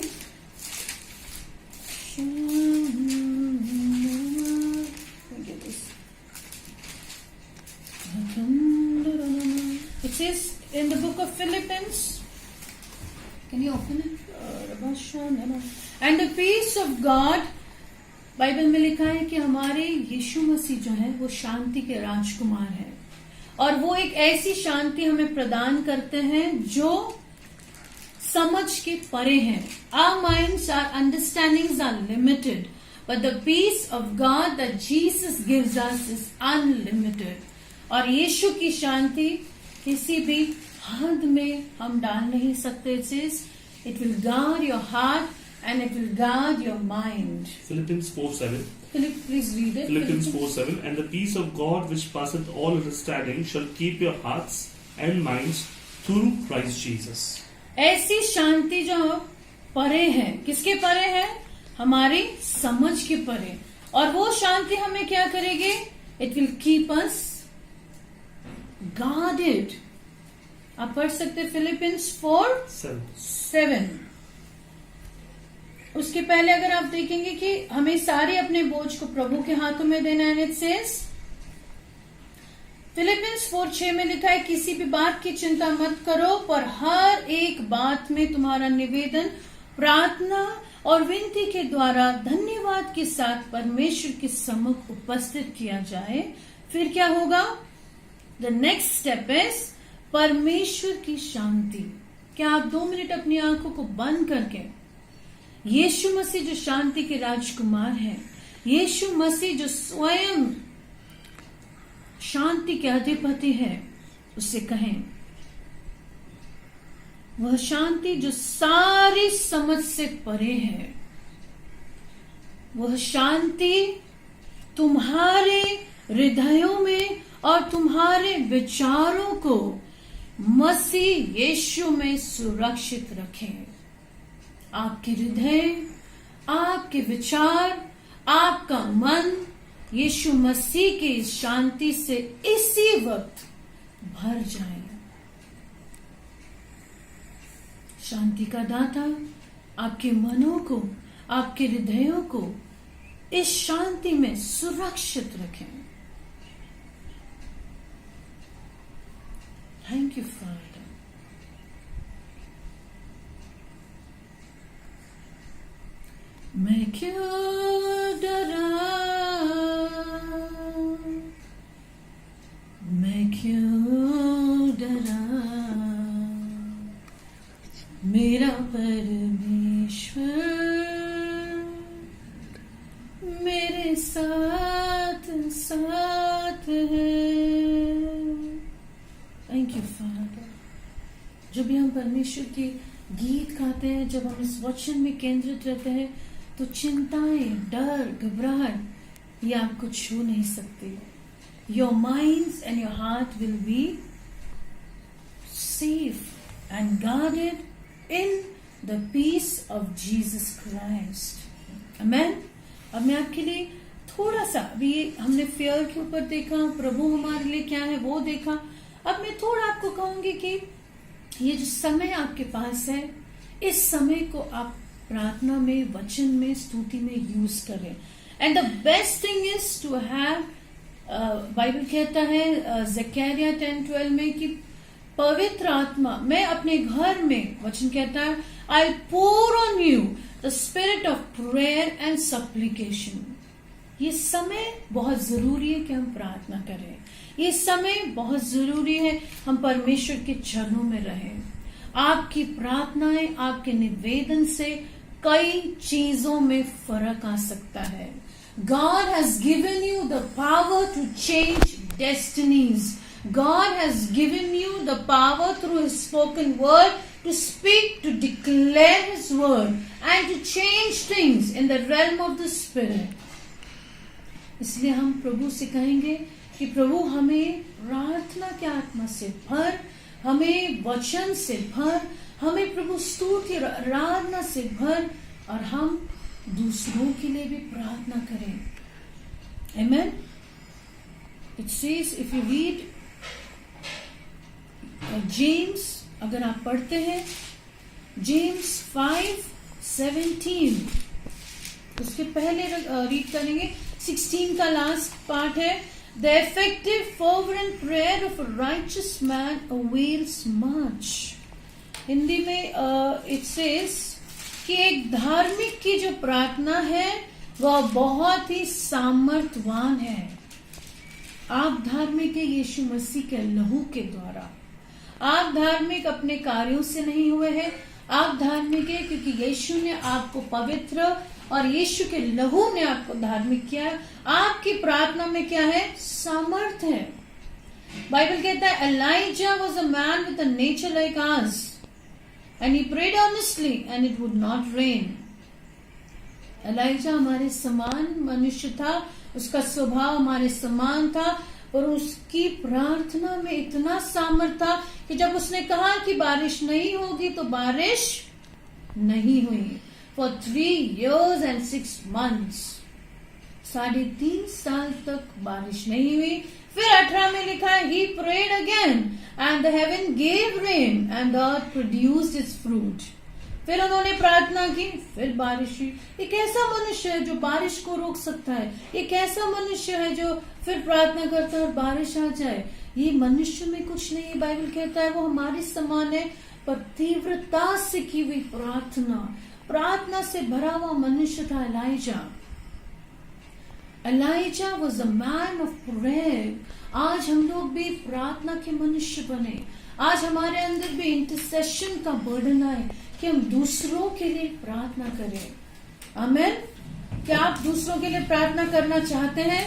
It says in the book of Philippians. Can you open it? And the peace of God, Bible में लिखा है कि हमारे यीशु मसीह जो है वो शांति के राजकुमार है, और वो एक ऐसी शांति हमें प्रदान करते हैं जो समझ के परे हैं। Our minds, our understandings are limited, but the peace of God that Jesus gives us is unlimited. और यीशु की शांति किसी भी हद में हम डाल नहीं सकते। It will guard your heart and it will guard your mind. Philippians 4:7. Please read it. Philippians 4:7. And the peace of God which passeth all understanding shall keep your hearts and minds through Christ Jesus. ऐसी शांति जो परे है, किसके परे है? हमारी समझ के परे। और वो शांति हमें क्या करेगी? It will keep us guarded. आप पढ़ सकते फिलिपियंस 4:7। उसके पहले अगर आप देखेंगे कि हमें सारे अपने बोझ को प्रभु के हाथों में देना है। इट सेज फिलिपियंस 4:6 में लिखा है, किसी भी बात की चिंता मत करो, पर हर एक बात में तुम्हारा निवेदन प्रार्थना और विनती के द्वारा धन्यवाद के साथ परमेश्वर के सम्मुख उपस्थित किया जाए। फिर क्या होगा? द नेक्स्ट स्टेप इज परमेश्वर की शांति। क्या आप 2 मिनट अपनी आंखों को बंद करके यीशु मसीह जो शांति के राजकुमार है, यीशु मसीह जो स्वयं शांति के अधिपति है, उससे कहें, वह शांति जो सारी समझ से परे है, वह शांति तुम्हारे हृदयों में और तुम्हारे विचारों को मसीह यीशु में सुरक्षित रखें। आपके हृदय, आपके विचार, आपका मन यीशु मसीह की इस शांति से इसी वक्त भर जाए। शांति का दाता आपके मनों को, आपके हृदयों को इस शांति में सुरक्षित रखें। Thank you, Father. मैं क्यों डरा, मैं क्यों डरा, मेरा परमेश्वर मेरे साथ साथ है। Thank you father. जब भी हम परमेश्वर के गीत गाते हैं, जब हम इस वचन में केंद्रित रहते हैं, तो चिंताएं, डर, घबराहट ये आपको छू नहीं सकती। your minds and your heart will be safe and guarded in the peace of Jesus Christ. Amen. अब मैं आपके लिए थोड़ा सा, अभी हमने फेयर के ऊपर देखा, प्रभु हमारे लिए क्या है वो देखा. अब मैं थोड़ा आपको कहूंगी कि ये जो समय आपके पास है, इस समय को आप प्रार्थना में, वचन में, स्तुति में यूज करें. And the best thing is to have, Bible कहता है ज़करिया 10:12 में कि पवित्र आत्मा, मैं अपने घर में, वचन कहता है, आई pour on you the spirit of prayer and supplication. ये समय बहुत जरूरी है कि हम प्रार्थना करें. ये समय बहुत जरूरी है हम परमेश्वर के चरणों में रहें. आपकी प्रार्थनाएं, आपके निवेदन से कई चीजों में फर्क आ सकता है. God has given you the power to change destinies. God has given you the power through His spoken word to speak, to declare His word and to change things in the realm of the Spirit. इसलिए हम प्रभु से कहेंगे कि प्रभु हमें प्रार्थना के आत्मा से भर, हमें वचन से भर, हमें प्रभु स्तुति आराधना से भर, और हम दूसरों के लिए भी प्रार्थना करें. Amen. It says, if you read James, अगर आप पढ़ते हैं James 5:17, उसके पहले रीड करेंगे. 16 का लास्ट पार्ट है, The effective fervent prayer of a righteous man avails much. Hindi में it says कि एक धार्मिक की जो प्रार्थना है वह बहुत ही सामर्थवान है. आप धार्मिक है यीशु मसीह के लहू के द्वारा. आप धार्मिक अपने कार्यों से नहीं हुए हैं. आप धार्मिक है क्योंकि यीशु ने आपको पवित्र और यीशु के लहू ने आपको धार्मिक किया. आपकी प्रार्थना में क्या है? सामर्थ है. बाइबल कहता है Elijah was a man with a nature like ours and he prayed honestly and it would not rain. Elijah हमारे समान मनुष्य था, उसका स्वभाव हमारे समान था, और उसकी प्रार्थना में इतना सामर्थ था कि जब उसने कहा कि बारिश नहीं होगी तो बारिश नहीं हुई. For 3 years and 6 months, 3.5 साल तक बारिश नहीं हुई. फिर 18 में लिखा है he prayed again and the heaven gave rain and the earth produced its fruit. फिर उन्होंने प्रार्थना की, फिर बारिश हुई. एक ऐसा मनुष्य है जो बारिश को रोक सकता है. एक ऐसा मनुष्य है जो फिर प्रार्थना करता है और बारिश आ जाए. ये मनुष्य में कुछ नहीं है. बाइबल कहता है वो हमारे समान है, पर तीव्रता से की हुई प्रार्थना से भरा हुआ मनुष्य था Elijah. Elijah was a man of prayer. आज हम लोग भी प्रार्थना के मनुष्य बने. आज हमारे अंदर भी इंटरसेशन का बर्डन आए कि हम दूसरों के लिए प्रार्थना करें. आमीन. क्या आप दूसरों के लिए प्रार्थना करना चाहते हैं,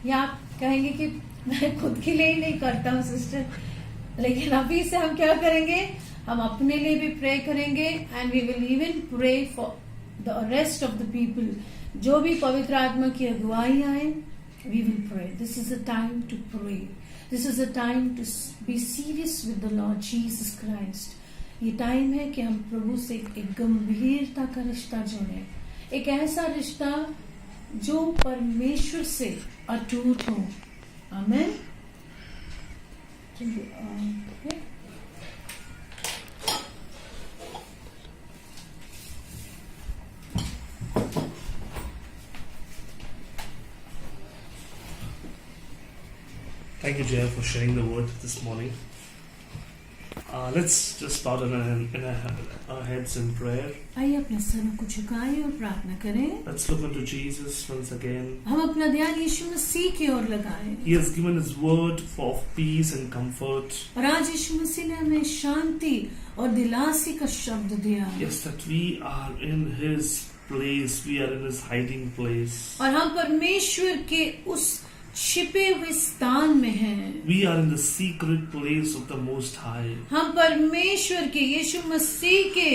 या आप कहेंगे कि मैं खुद के लिए ही नहीं करता हूँ सिस्टर. लेकिन अभी से हम क्या करेंगे, हम अपने लिए भी प्रे करेंगे. And we will even pray for the rest of the people. जो भी पवित्र आत्मा की अगुवाई आए, we will pray. This is a time to pray. This is a time to be serious with the Lord Jesus Christ. ये time है कि हम प्रभु से एक गंभीरता का रिश्ता जोड़ें. एक ऐसा रिश्ता जो परमेश्वर से अटूट हो. आमीन. Thank you, Jaya, for sharing the word this morning. Let's just bow down in our heads in prayer. आइए अपने सरों को झुकाएं और प्रार्थना करें. Let's look unto Jesus once again. हम अपना ध्यान यीशु मसीह की ओर लगाएं. He has given His word for peace and comfort. और आज यीशु मसीह ने हमें शांति और दिलासी का शब्द दिया. Yes, that we are in His place. We are in His hiding place. और हम परमेश्वर के उस छिपे हुए स्थान में हैं. We are in the secret place of the Most High. हम परमेश्वर के, यीशु मसीह के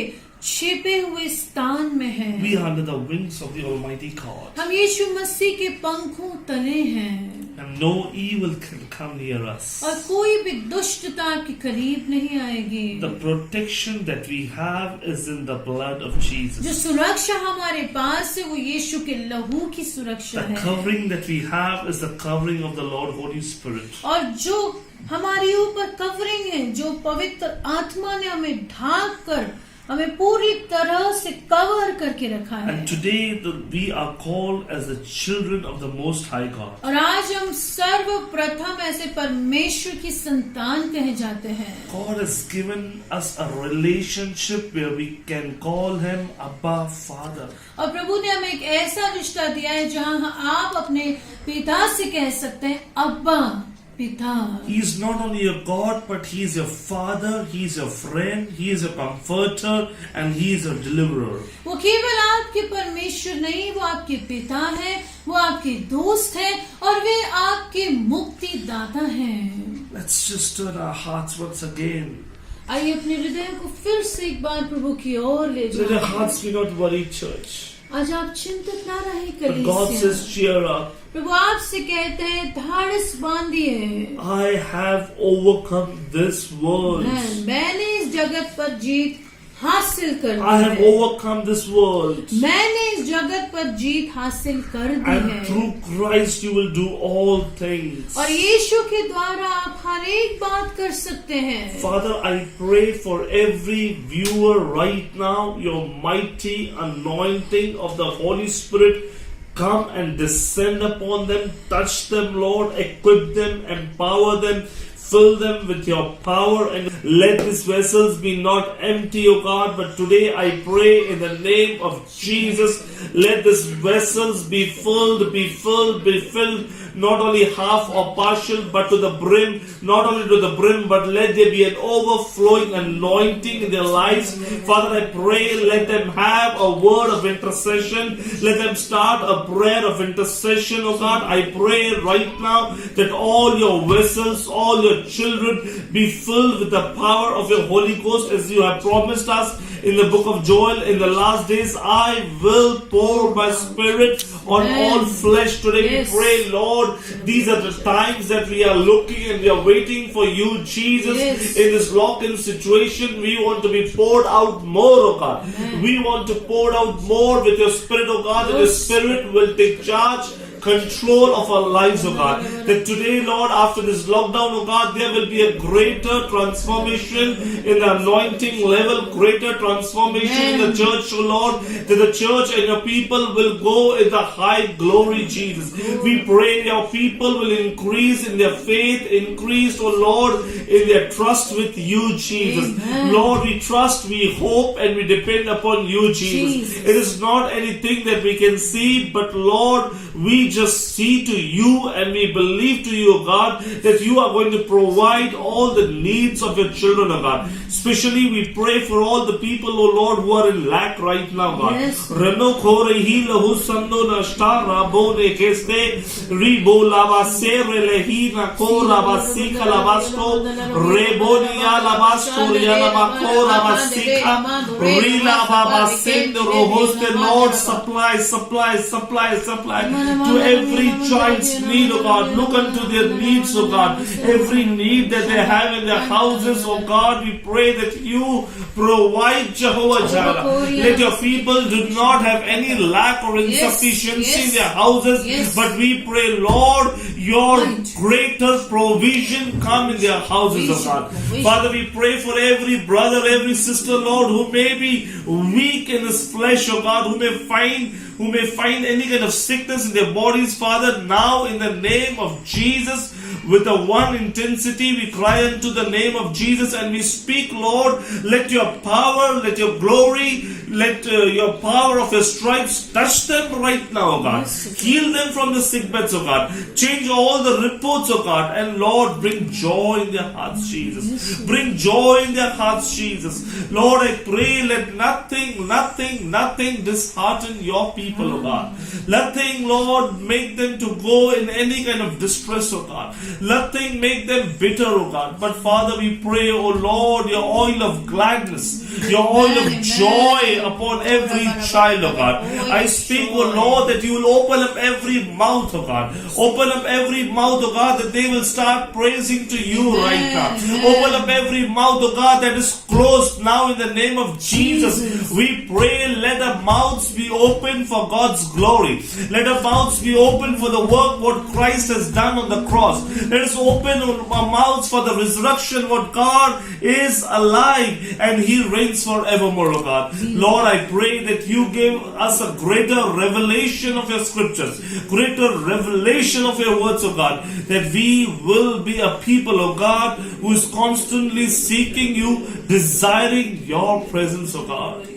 छिपे हुए स्थान में हैं। We are under the wings of the Almighty God. हम यीशु मसीह के पंखों तले हैं And no evil can come near us. और कोई भी दुष्टता के करीब नहीं आएगी। The protection that we have is in the blood of जो Jesus. सुरक्षा हमारे पास है वो यीशु के लहू की सुरक्षा The है। covering that we have is the covering of the Lord Holy Spirit. और जो हमारे ऊपर कवरिंग है, जो पवित्र आत्मा ने हमें ढांक कर हमें पूरी तरह से कवर करके रखा है। And today we are called as the children of the Most High God. और आज हम सर्वप्रथम ऐसे परमेश्वर की संतान कहे जाते हैं। God has given us a relationship where we can call Him Abba Father. और प्रभु ने हमें एक ऐसा रिश्ता दिया है जहां आप अपने पिता से कह सकते हैं अब्बा पिता। He is not only your God, but He is your Father, He is your friend, He is your comforter, and He is your deliverer. वो केवल आपके परमेश्वर नहीं, वो आपके पिता हैं, वो आपके दोस्त हैं और वे आपके मुक्तिदाता हैं। Let's just turn our hearts once again. आइए अपने हृदय को फिर से एक बार प्रभु की ओर ले Let our जाएं। hearts be not worried, church. आज आप चिंतित ना रहे But God कलीसिया। says, cheer up. प्रभु आपसे कहते हैं धाड़स बांधिए। I have overcome this world. मैंने इस जगत पर जीत हासिल कर I ली have है। overcome this world. मैंने इस जगत पर जीत हासिल कर दी And है through Christ you will do all things. और यीशु के द्वारा आप हर एक बात कर सकते हैं। Father, I pray for every viewer right now, your mighty anointing of the Holy Spirit come and descend upon them, touch them, Lord, equip them, empower them, fill them with your power, and let these vessels be not empty, O God, but today I pray in the name of Jesus, let these vessels be filled, not only half or partial, but to the brim, not only to the brim, but let there be an overflowing anointing in their lives. Father, I pray, let them have a word of intercession, let them start a prayer of intercession, O God. I pray right now that all your vessels, all your children be filled with the power of your Holy Ghost, as you have promised us in the book of Joel. In the last days I will pour my spirit on all flesh. Today Yes. we pray, Lord, these are the times that we are looking and we are waiting for you, Jesus. Yes. In this lock-in situation, we want to be poured out more, O God. We want to pour out more with your spirit, O God, that your Yes. spirit will take charge, control of our lives, O God. That today, Lord, after this lockdown, O God, there will be a greater transformation in the anointing level, greater transformation in the church, O Lord. That the church and your people will go in the high glory, Jesus. We pray your people will increase in their faith, increase, O Lord, in their trust with you, Jesus. Amen. Lord, we trust, we hope, and we depend upon you, Jesus. Jesus. It is not anything that we can see, but Lord, we just see to you and we believe to you, God, that you are going to provide all the needs of your children, O God. Especially we pray for all the people, O Lord, who are in lack right now, God. Yes. Reno kore hila husando na stara bone keste ribo lava sere lehina kora basika lavasto rebonia lavastoria lavakora basika rila baba sendo rohoste. Lord, supply to every child's need, O God. Look unto their needs, O God. Every need that they have in their houses, O God, we pray that you provide, Jehovah Jireh. Let your people do not have any lack or insufficiency in their houses, Yes. but we pray, Lord, your greater provision come in their houses, O God. Father, we pray for every brother, every sister, Lord, who may be weak in his flesh, O God, who may find any kind of sickness in their bodies, Father. Now in the name of Jesus, with a one intensity, we cry unto the name of Jesus and we speak, Lord, let your power, let your glory, let your power of your stripes touch them right now, O God. Heal them from the sick beds, O God. Change all the reports, O God. And Lord, bring joy in their hearts, Jesus. Bring joy in their hearts, Jesus. Lord, I pray, let nothing dishearten your people, O God. Nothing, Lord, make them to go in any kind of distress, O God. Nothing make them bitter, O God. But Father, we pray, O Lord, your oil of gladness Your oil of Amen. joy upon every child, oh God. I speak, oh Lord, that you will open up every mouth, oh God. Open up every mouth, oh God, that they will start praising to you right now. Amen. Open up every mouth, oh God, that is closed now in the name of Jesus. We pray, let the mouths be open for God's glory. Let the mouths be open for the work what Christ has done on the cross. Let us open our mouths for the resurrection, what God is alive and He reigns forevermore, oh God. Lord, I pray that you give us a greater revelation of your scriptures, greater revelation of your words, oh God, that we will be a people, oh God, who is constantly seeking you, desiring your presence, oh God.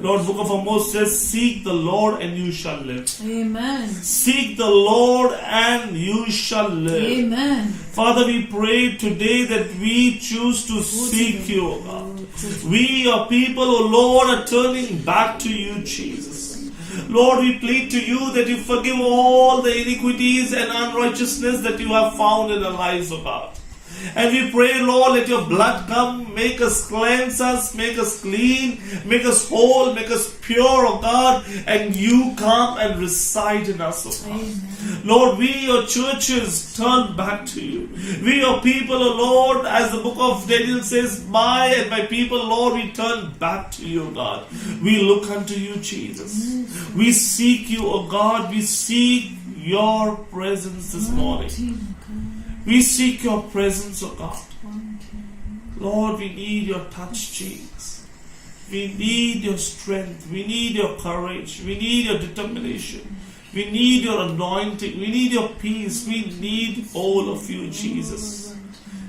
Lord, Book of Amos says, seek the Lord and you shall live. Amen. Seek the Lord and you shall live. Amen. Father, we pray today that we choose to seek you, O God. We, your people, O Lord, are turning back to you, Jesus. Lord, we plead to you that you forgive all the iniquities and unrighteousness that you have found in our lives, O God. And we pray, Lord, let your blood come, make us, cleanse us, make us clean, make us whole, make us pure, oh God, and you come and reside in us, oh God. Amen. Lord, we, your churches, turn back to you. We, your people, oh Lord, as the book of Daniel says, my and my people, Lord, we turn back to you, God. We look unto you, Jesus. We seek you, oh God. We seek your presence this morning. We seek your presence, oh God. Lord, we need your touch, Jesus. We need your strength. We need your courage. We need your determination. We need your anointing. We need your peace. We need all of you, Jesus.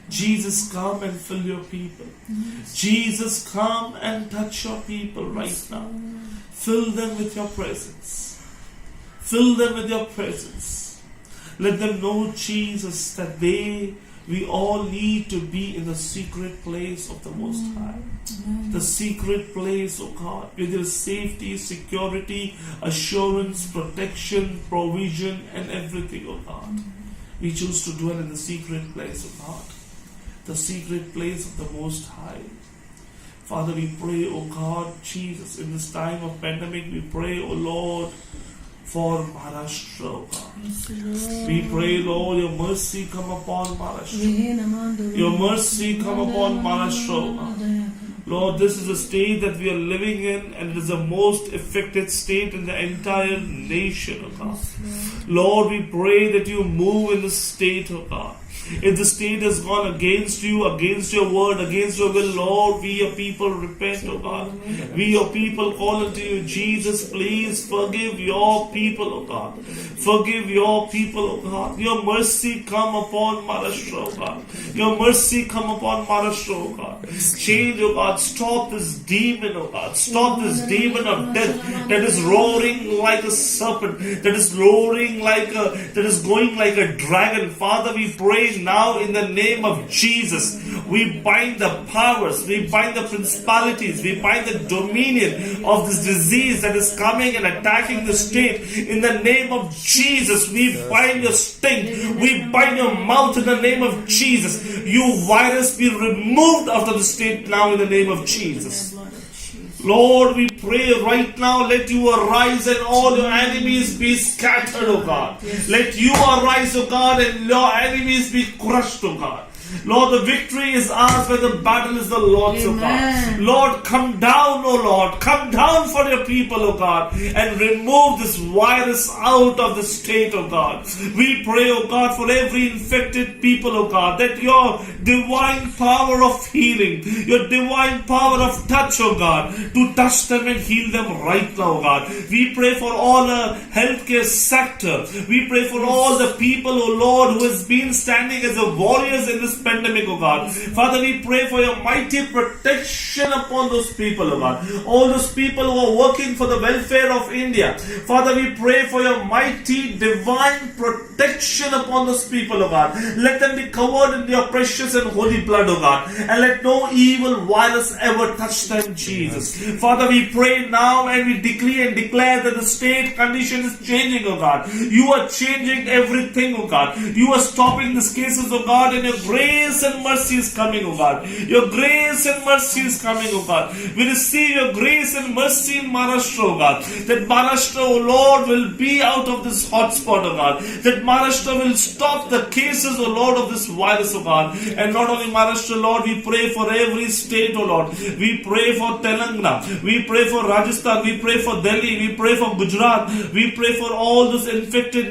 Jesus, come and fill your people. Jesus, come and touch your people right now. Fill them with your presence. Fill them with your presence. Let them know, Jesus, that we all need to be in the secret place of the Most High. The secret place, oh God, where there is safety, security, assurance, protection, provision, and everything, oh God. We choose to dwell in the secret place, oh God. The secret place of the Most High. Father, we pray, oh God, Jesus, in this time of pandemic, we pray, oh Lord, for Maharashtra, oh God. We pray, Lord, your mercy come upon Maharashtra. Your mercy come upon Maharashtra, oh God. Lord, this is a state that we are living in, and it is the most affected state in the entire nation, oh God. Lord, we pray that you move in the state, oh God. If the state has gone against you, against your word, against your will, Lord, we your people repent, oh God. We your people call unto you, Jesus, please forgive your people, oh God. Forgive your people, oh God. Your mercy come upon Maharashtra, oh God. Your mercy come upon Maharashtra, oh God. Change, oh God. Stop this demon, oh God. Stop this demon of death that is roaring like a serpent, that is roaring that is going like a dragon. Father, we pray now in the name of Jesus. We bind the powers, we bind the principalities, we bind the dominion of this disease that is coming and attacking the state. In the name of Jesus, we bind your sting, we bind your mouth in the name of Jesus. You virus be removed out of the state now in the name of Jesus. Lord, we pray right now, let you arise and all your enemies be scattered, O God. Let you arise, O God, and your enemies be crushed, O God. Lord, the victory is ours, but the battle is the Lord's, O God. Lord, come down, O Lord. Come down for your people, O God, and remove this virus out of the state, O God. We pray, O God, for every infected people, O God, that your divine power of healing, your divine power of touch, O God, to touch them and heal them right now, O God. We pray for all the healthcare sector. We pray for all the people, O Lord, who has been standing as the warriors in this pandemic, oh God. Father, we pray for your mighty protection upon those people, oh God. All those people who are working for the welfare of India. Father, we pray for your mighty divine protection upon those people, oh God. Let them be covered in your precious and holy blood, oh God. And let no evil virus ever touch them, Jesus. Father, we pray now and we decree and declare that the state condition is changing, oh God. You are changing everything, oh God. You are stopping these cases, oh God, and your great grace and mercy is coming, O God. Your grace and mercy is coming, O God. We receive your grace and mercy in Maharashtra, O God. That Maharashtra, O Lord, will be out of this hotspot, O God. That Maharashtra will stop the cases, O Lord, of this virus, O God. And not only Maharashtra, Lord, we pray for every state, O Lord. We pray for Telangana. We pray for Rajasthan. We pray for Delhi. We pray for Gujarat. We pray for all those infected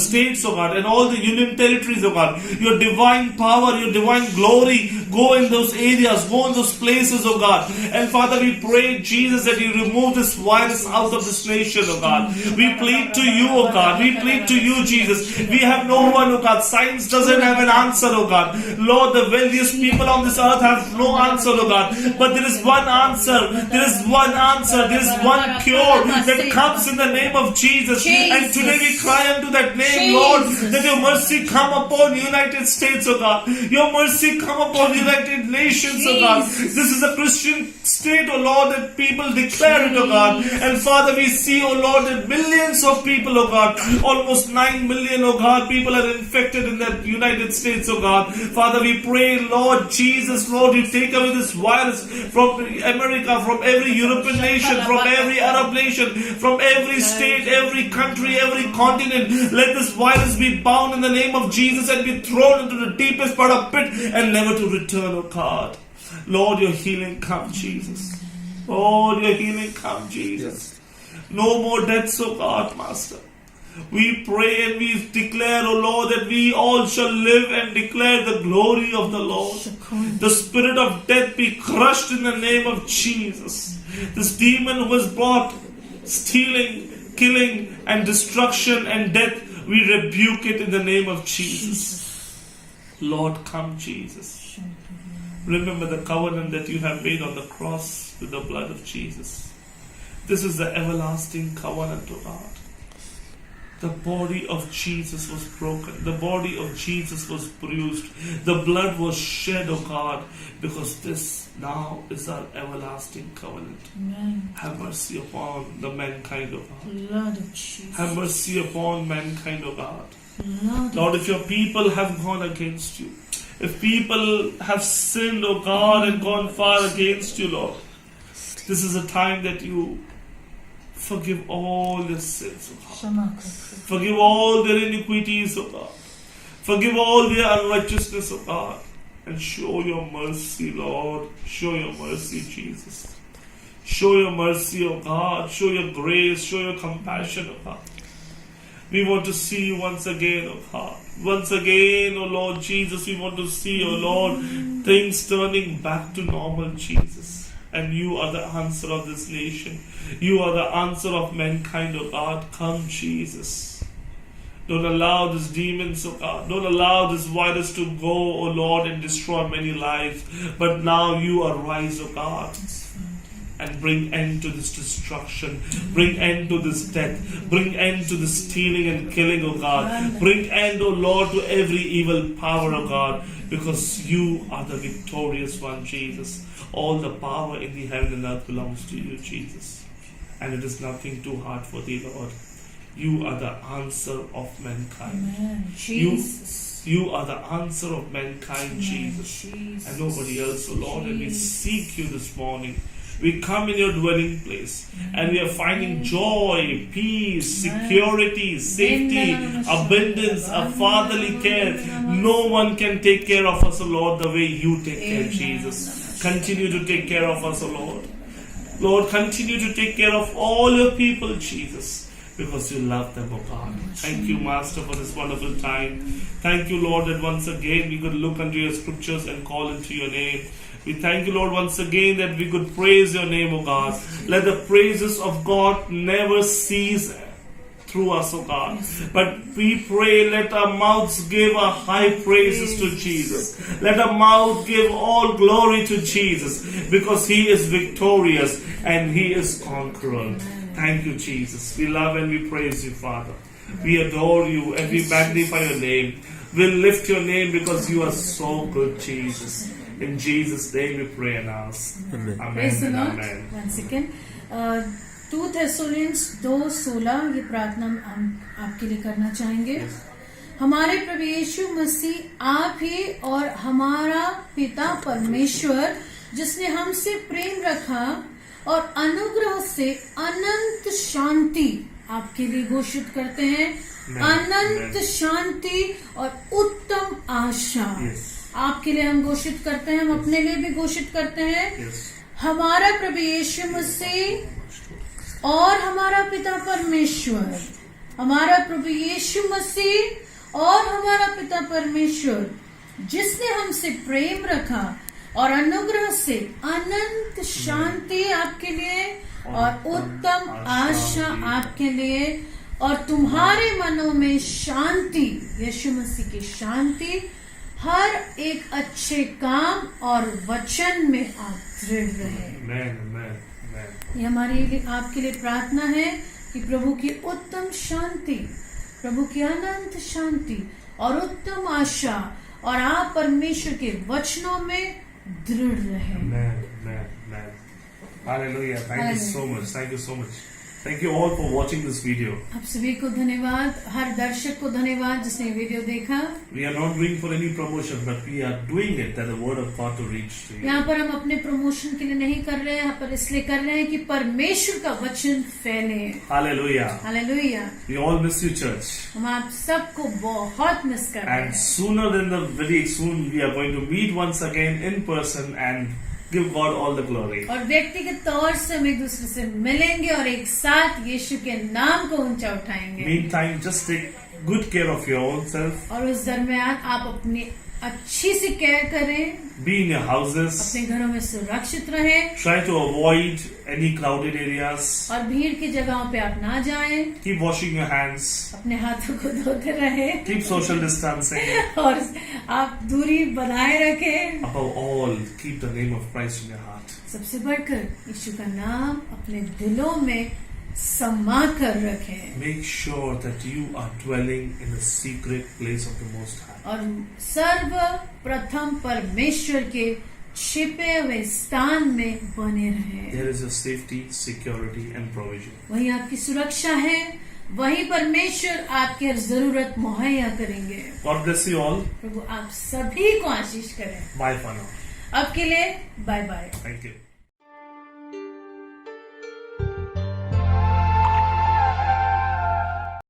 states, O God, and all the union territories, O God. Your divine power, your divine glory, go in those areas, go in those places, O God. And Father, we pray, Jesus, that you remove this virus out of this nation, O God. We plead to you, O God. We plead to you, Jesus. We have no one, O God. Science doesn't have an answer, O God. Lord, the wealthiest people on this earth have no answer, O God. But there is one answer. There is one answer. There is one cure that comes in the name of Jesus. And today we cry unto that name, Lord, that your mercy come upon the United States, O God. Your mercy come upon the United Nations, O God. This is a Christian state, O Lord, that people declare it, O God. And Father, we see, O Lord, that millions of people, O God, almost 9 million, O God, people are infected in the United States, O God. Father, we pray, Lord Jesus, Lord, you take away this virus from America, from every European nation, from every Arab nation, from every state, every country, every continent. Let this virus be bound in the name of Jesus and be thrown into the deepest part of pit and never to return, O God. Lord, your healing come, Jesus. Lord, your healing come, Jesus. No more deaths, O God, Master. We pray and we declare, O Lord, that we all shall live and declare the glory of the Lord. The spirit of death be crushed in the name of Jesus. This demon who has brought stealing, killing and destruction and death, we rebuke it in the name of Jesus. Lord, come, Jesus. Remember the covenant that you have made on the cross with the blood of Jesus. This is the everlasting covenant, O God. The body of Jesus was broken. The body of Jesus was bruised. The blood was shed, O God, because this now is our everlasting covenant. Amen. Have mercy upon the mankind, O God. Blood of Jesus. Have mercy upon mankind, O God. Blood Lord, if your people have gone against you, if people have sinned, O God, and gone far against you, Lord, this is a time that you forgive all their sins, O God. Forgive all their iniquities, O God. Forgive all their unrighteousness, O God. And show your mercy, Lord. Show your mercy, Jesus. Show your mercy, O God. Show your grace. Show your compassion, O God. We want to see you once again, O God. Once again, O Lord Jesus, we want to see, O Lord, things turning back to normal, Jesus. And you are the answer of this nation. You are the answer of mankind, O God. Come, Jesus. Don't allow these demons, O God. Don't allow this virus to go, O Lord, and destroy many lives. But now you arise, O God, and bring end to this destruction. Bring end to this death. Bring end to this stealing and killing, O God. Bring end, O Lord, to every evil power, O God, because you are the victorious one, Jesus. All the power in the heaven and earth belongs to you, Jesus. And it is nothing too hard for thee, Lord. You are the answer of mankind. Amen. Jesus. You are the answer of mankind, Jesus. And nobody else, O Lord. And we seek you this morning. We come in your dwelling place and we are finding joy, peace, security, safety, abundance, a fatherly care. No one can take care of us, O Lord, the way you take care, Jesus. Continue to take care of us, O Lord. Lord, continue to take care of all your people, Jesus, because you love them, O God. Thank you, Master, for this wonderful time. Thank you, Lord, that once again we could look unto your scriptures and call into your name. We thank you, Lord, once again that we could praise your name, O God. Let the praises of God never cease through us, O God. But we pray, let our mouths give a high praises to Jesus. Let our mouth give all glory to Jesus, because he is victorious and he is conqueror. Thank you, Jesus. We love and we praise you, Father. We adore you and we magnify your name. We'll lift your name because you are so good, Jesus. In Jesus' name we pray and ask. Amen. Amen. Praise the And Lord. amen. 1 second. 2 Thessalonians 2:16 ये प्रार्थना हम आपके लिए करना चाहेंगे. हमारे प्रभु यीशु मसीह आप ही और हमारा पिता परमेश्वर जिसने हमसे प्रेम रखा और अनुग्रह से अनंत शांति आपके लिए घोषित करते हैं। अनंत शांति और उत्तम आशा आपके लिए हम घोषित करते हैं, हम अपने लिए भी घोषित करते हैं। हमारा प्रभु यीशु मसीह और हमारा पिता परमेश्वर, हमारा प्रभु यीशु मसीह और हमारा पिता परमेश्वर जिसने हमसे प्रेम रखा और अनुग्रह से अनंत शांति आपके लिए और उत्तम आशा आपके लिए और तुम्हारे मनों में शांति, यीशु मसीह की शांति हर एक अच्छे काम और वचन में आप दृढ़ रहे। ये हमारे आपके लिए प्रार्थना है कि प्रभु की उत्तम शांति, प्रभु की अनंत शांति और उत्तम आशा और आप परमेश्वर के वचनों में दृढ़ रहे। Hallelujah. Thank you so much. Thank you so much. Thank you all for watching this video. आप सभी को धन्यवाद, हर दर्शक को धन्यवाद जिसने वीडियो देखा। We are not doing for any promotion, but we are doing it that the word of God to reach to you. यहाँ पर हम अपने प्रमोशन के लिए नहीं कर रहे हैं, यहाँ पर इसलिए कर रहे हैं कि परमेश्वर का वचन फैले। Hallelujah. Hallelujah. We all miss you, church. हम आप सबको बहुत मिस कर रहे And हैं। sooner than the very soon, we are going to meet once again in person and give God all the glory. और व्यक्तिगत तौर से हम एक दूसरे से मिलेंगे और एक साथ यीशु के नाम को ऊंचा उठाएंगे। Meantime, just take good care of your own self. और उस दरमियान आप अपनी अच्छी सी केयर करें, Be in your houses. अपने घरों में सुरक्षित रहें Try to avoid any crowded areas. और भीड़ की जगहों पे आप ना जाएं। Keep washing your hands. अपने हाथों को धोते रहें। Keep social distancing. और आप दूरी बनाए रखें। Above all, keep the name of Christ in your heart. सबसे बढ़कर यीशु का नाम अपने दिलों में समा कर रखें Make sure that you are dwelling in the secret place of the Most High. और सर्वप्रथम परमेश्वर के छिपे हुए स्थान में बने रहें। There is a safety, security and provision. वही आपकी सुरक्षा है, वही परमेश्वर आपकी हर जरूरत मुहैया करेंगे। God bless you all. प्रभु आप सभी को आशीष करें। Bye for now. अब के लिए बाय बाय। Thank you.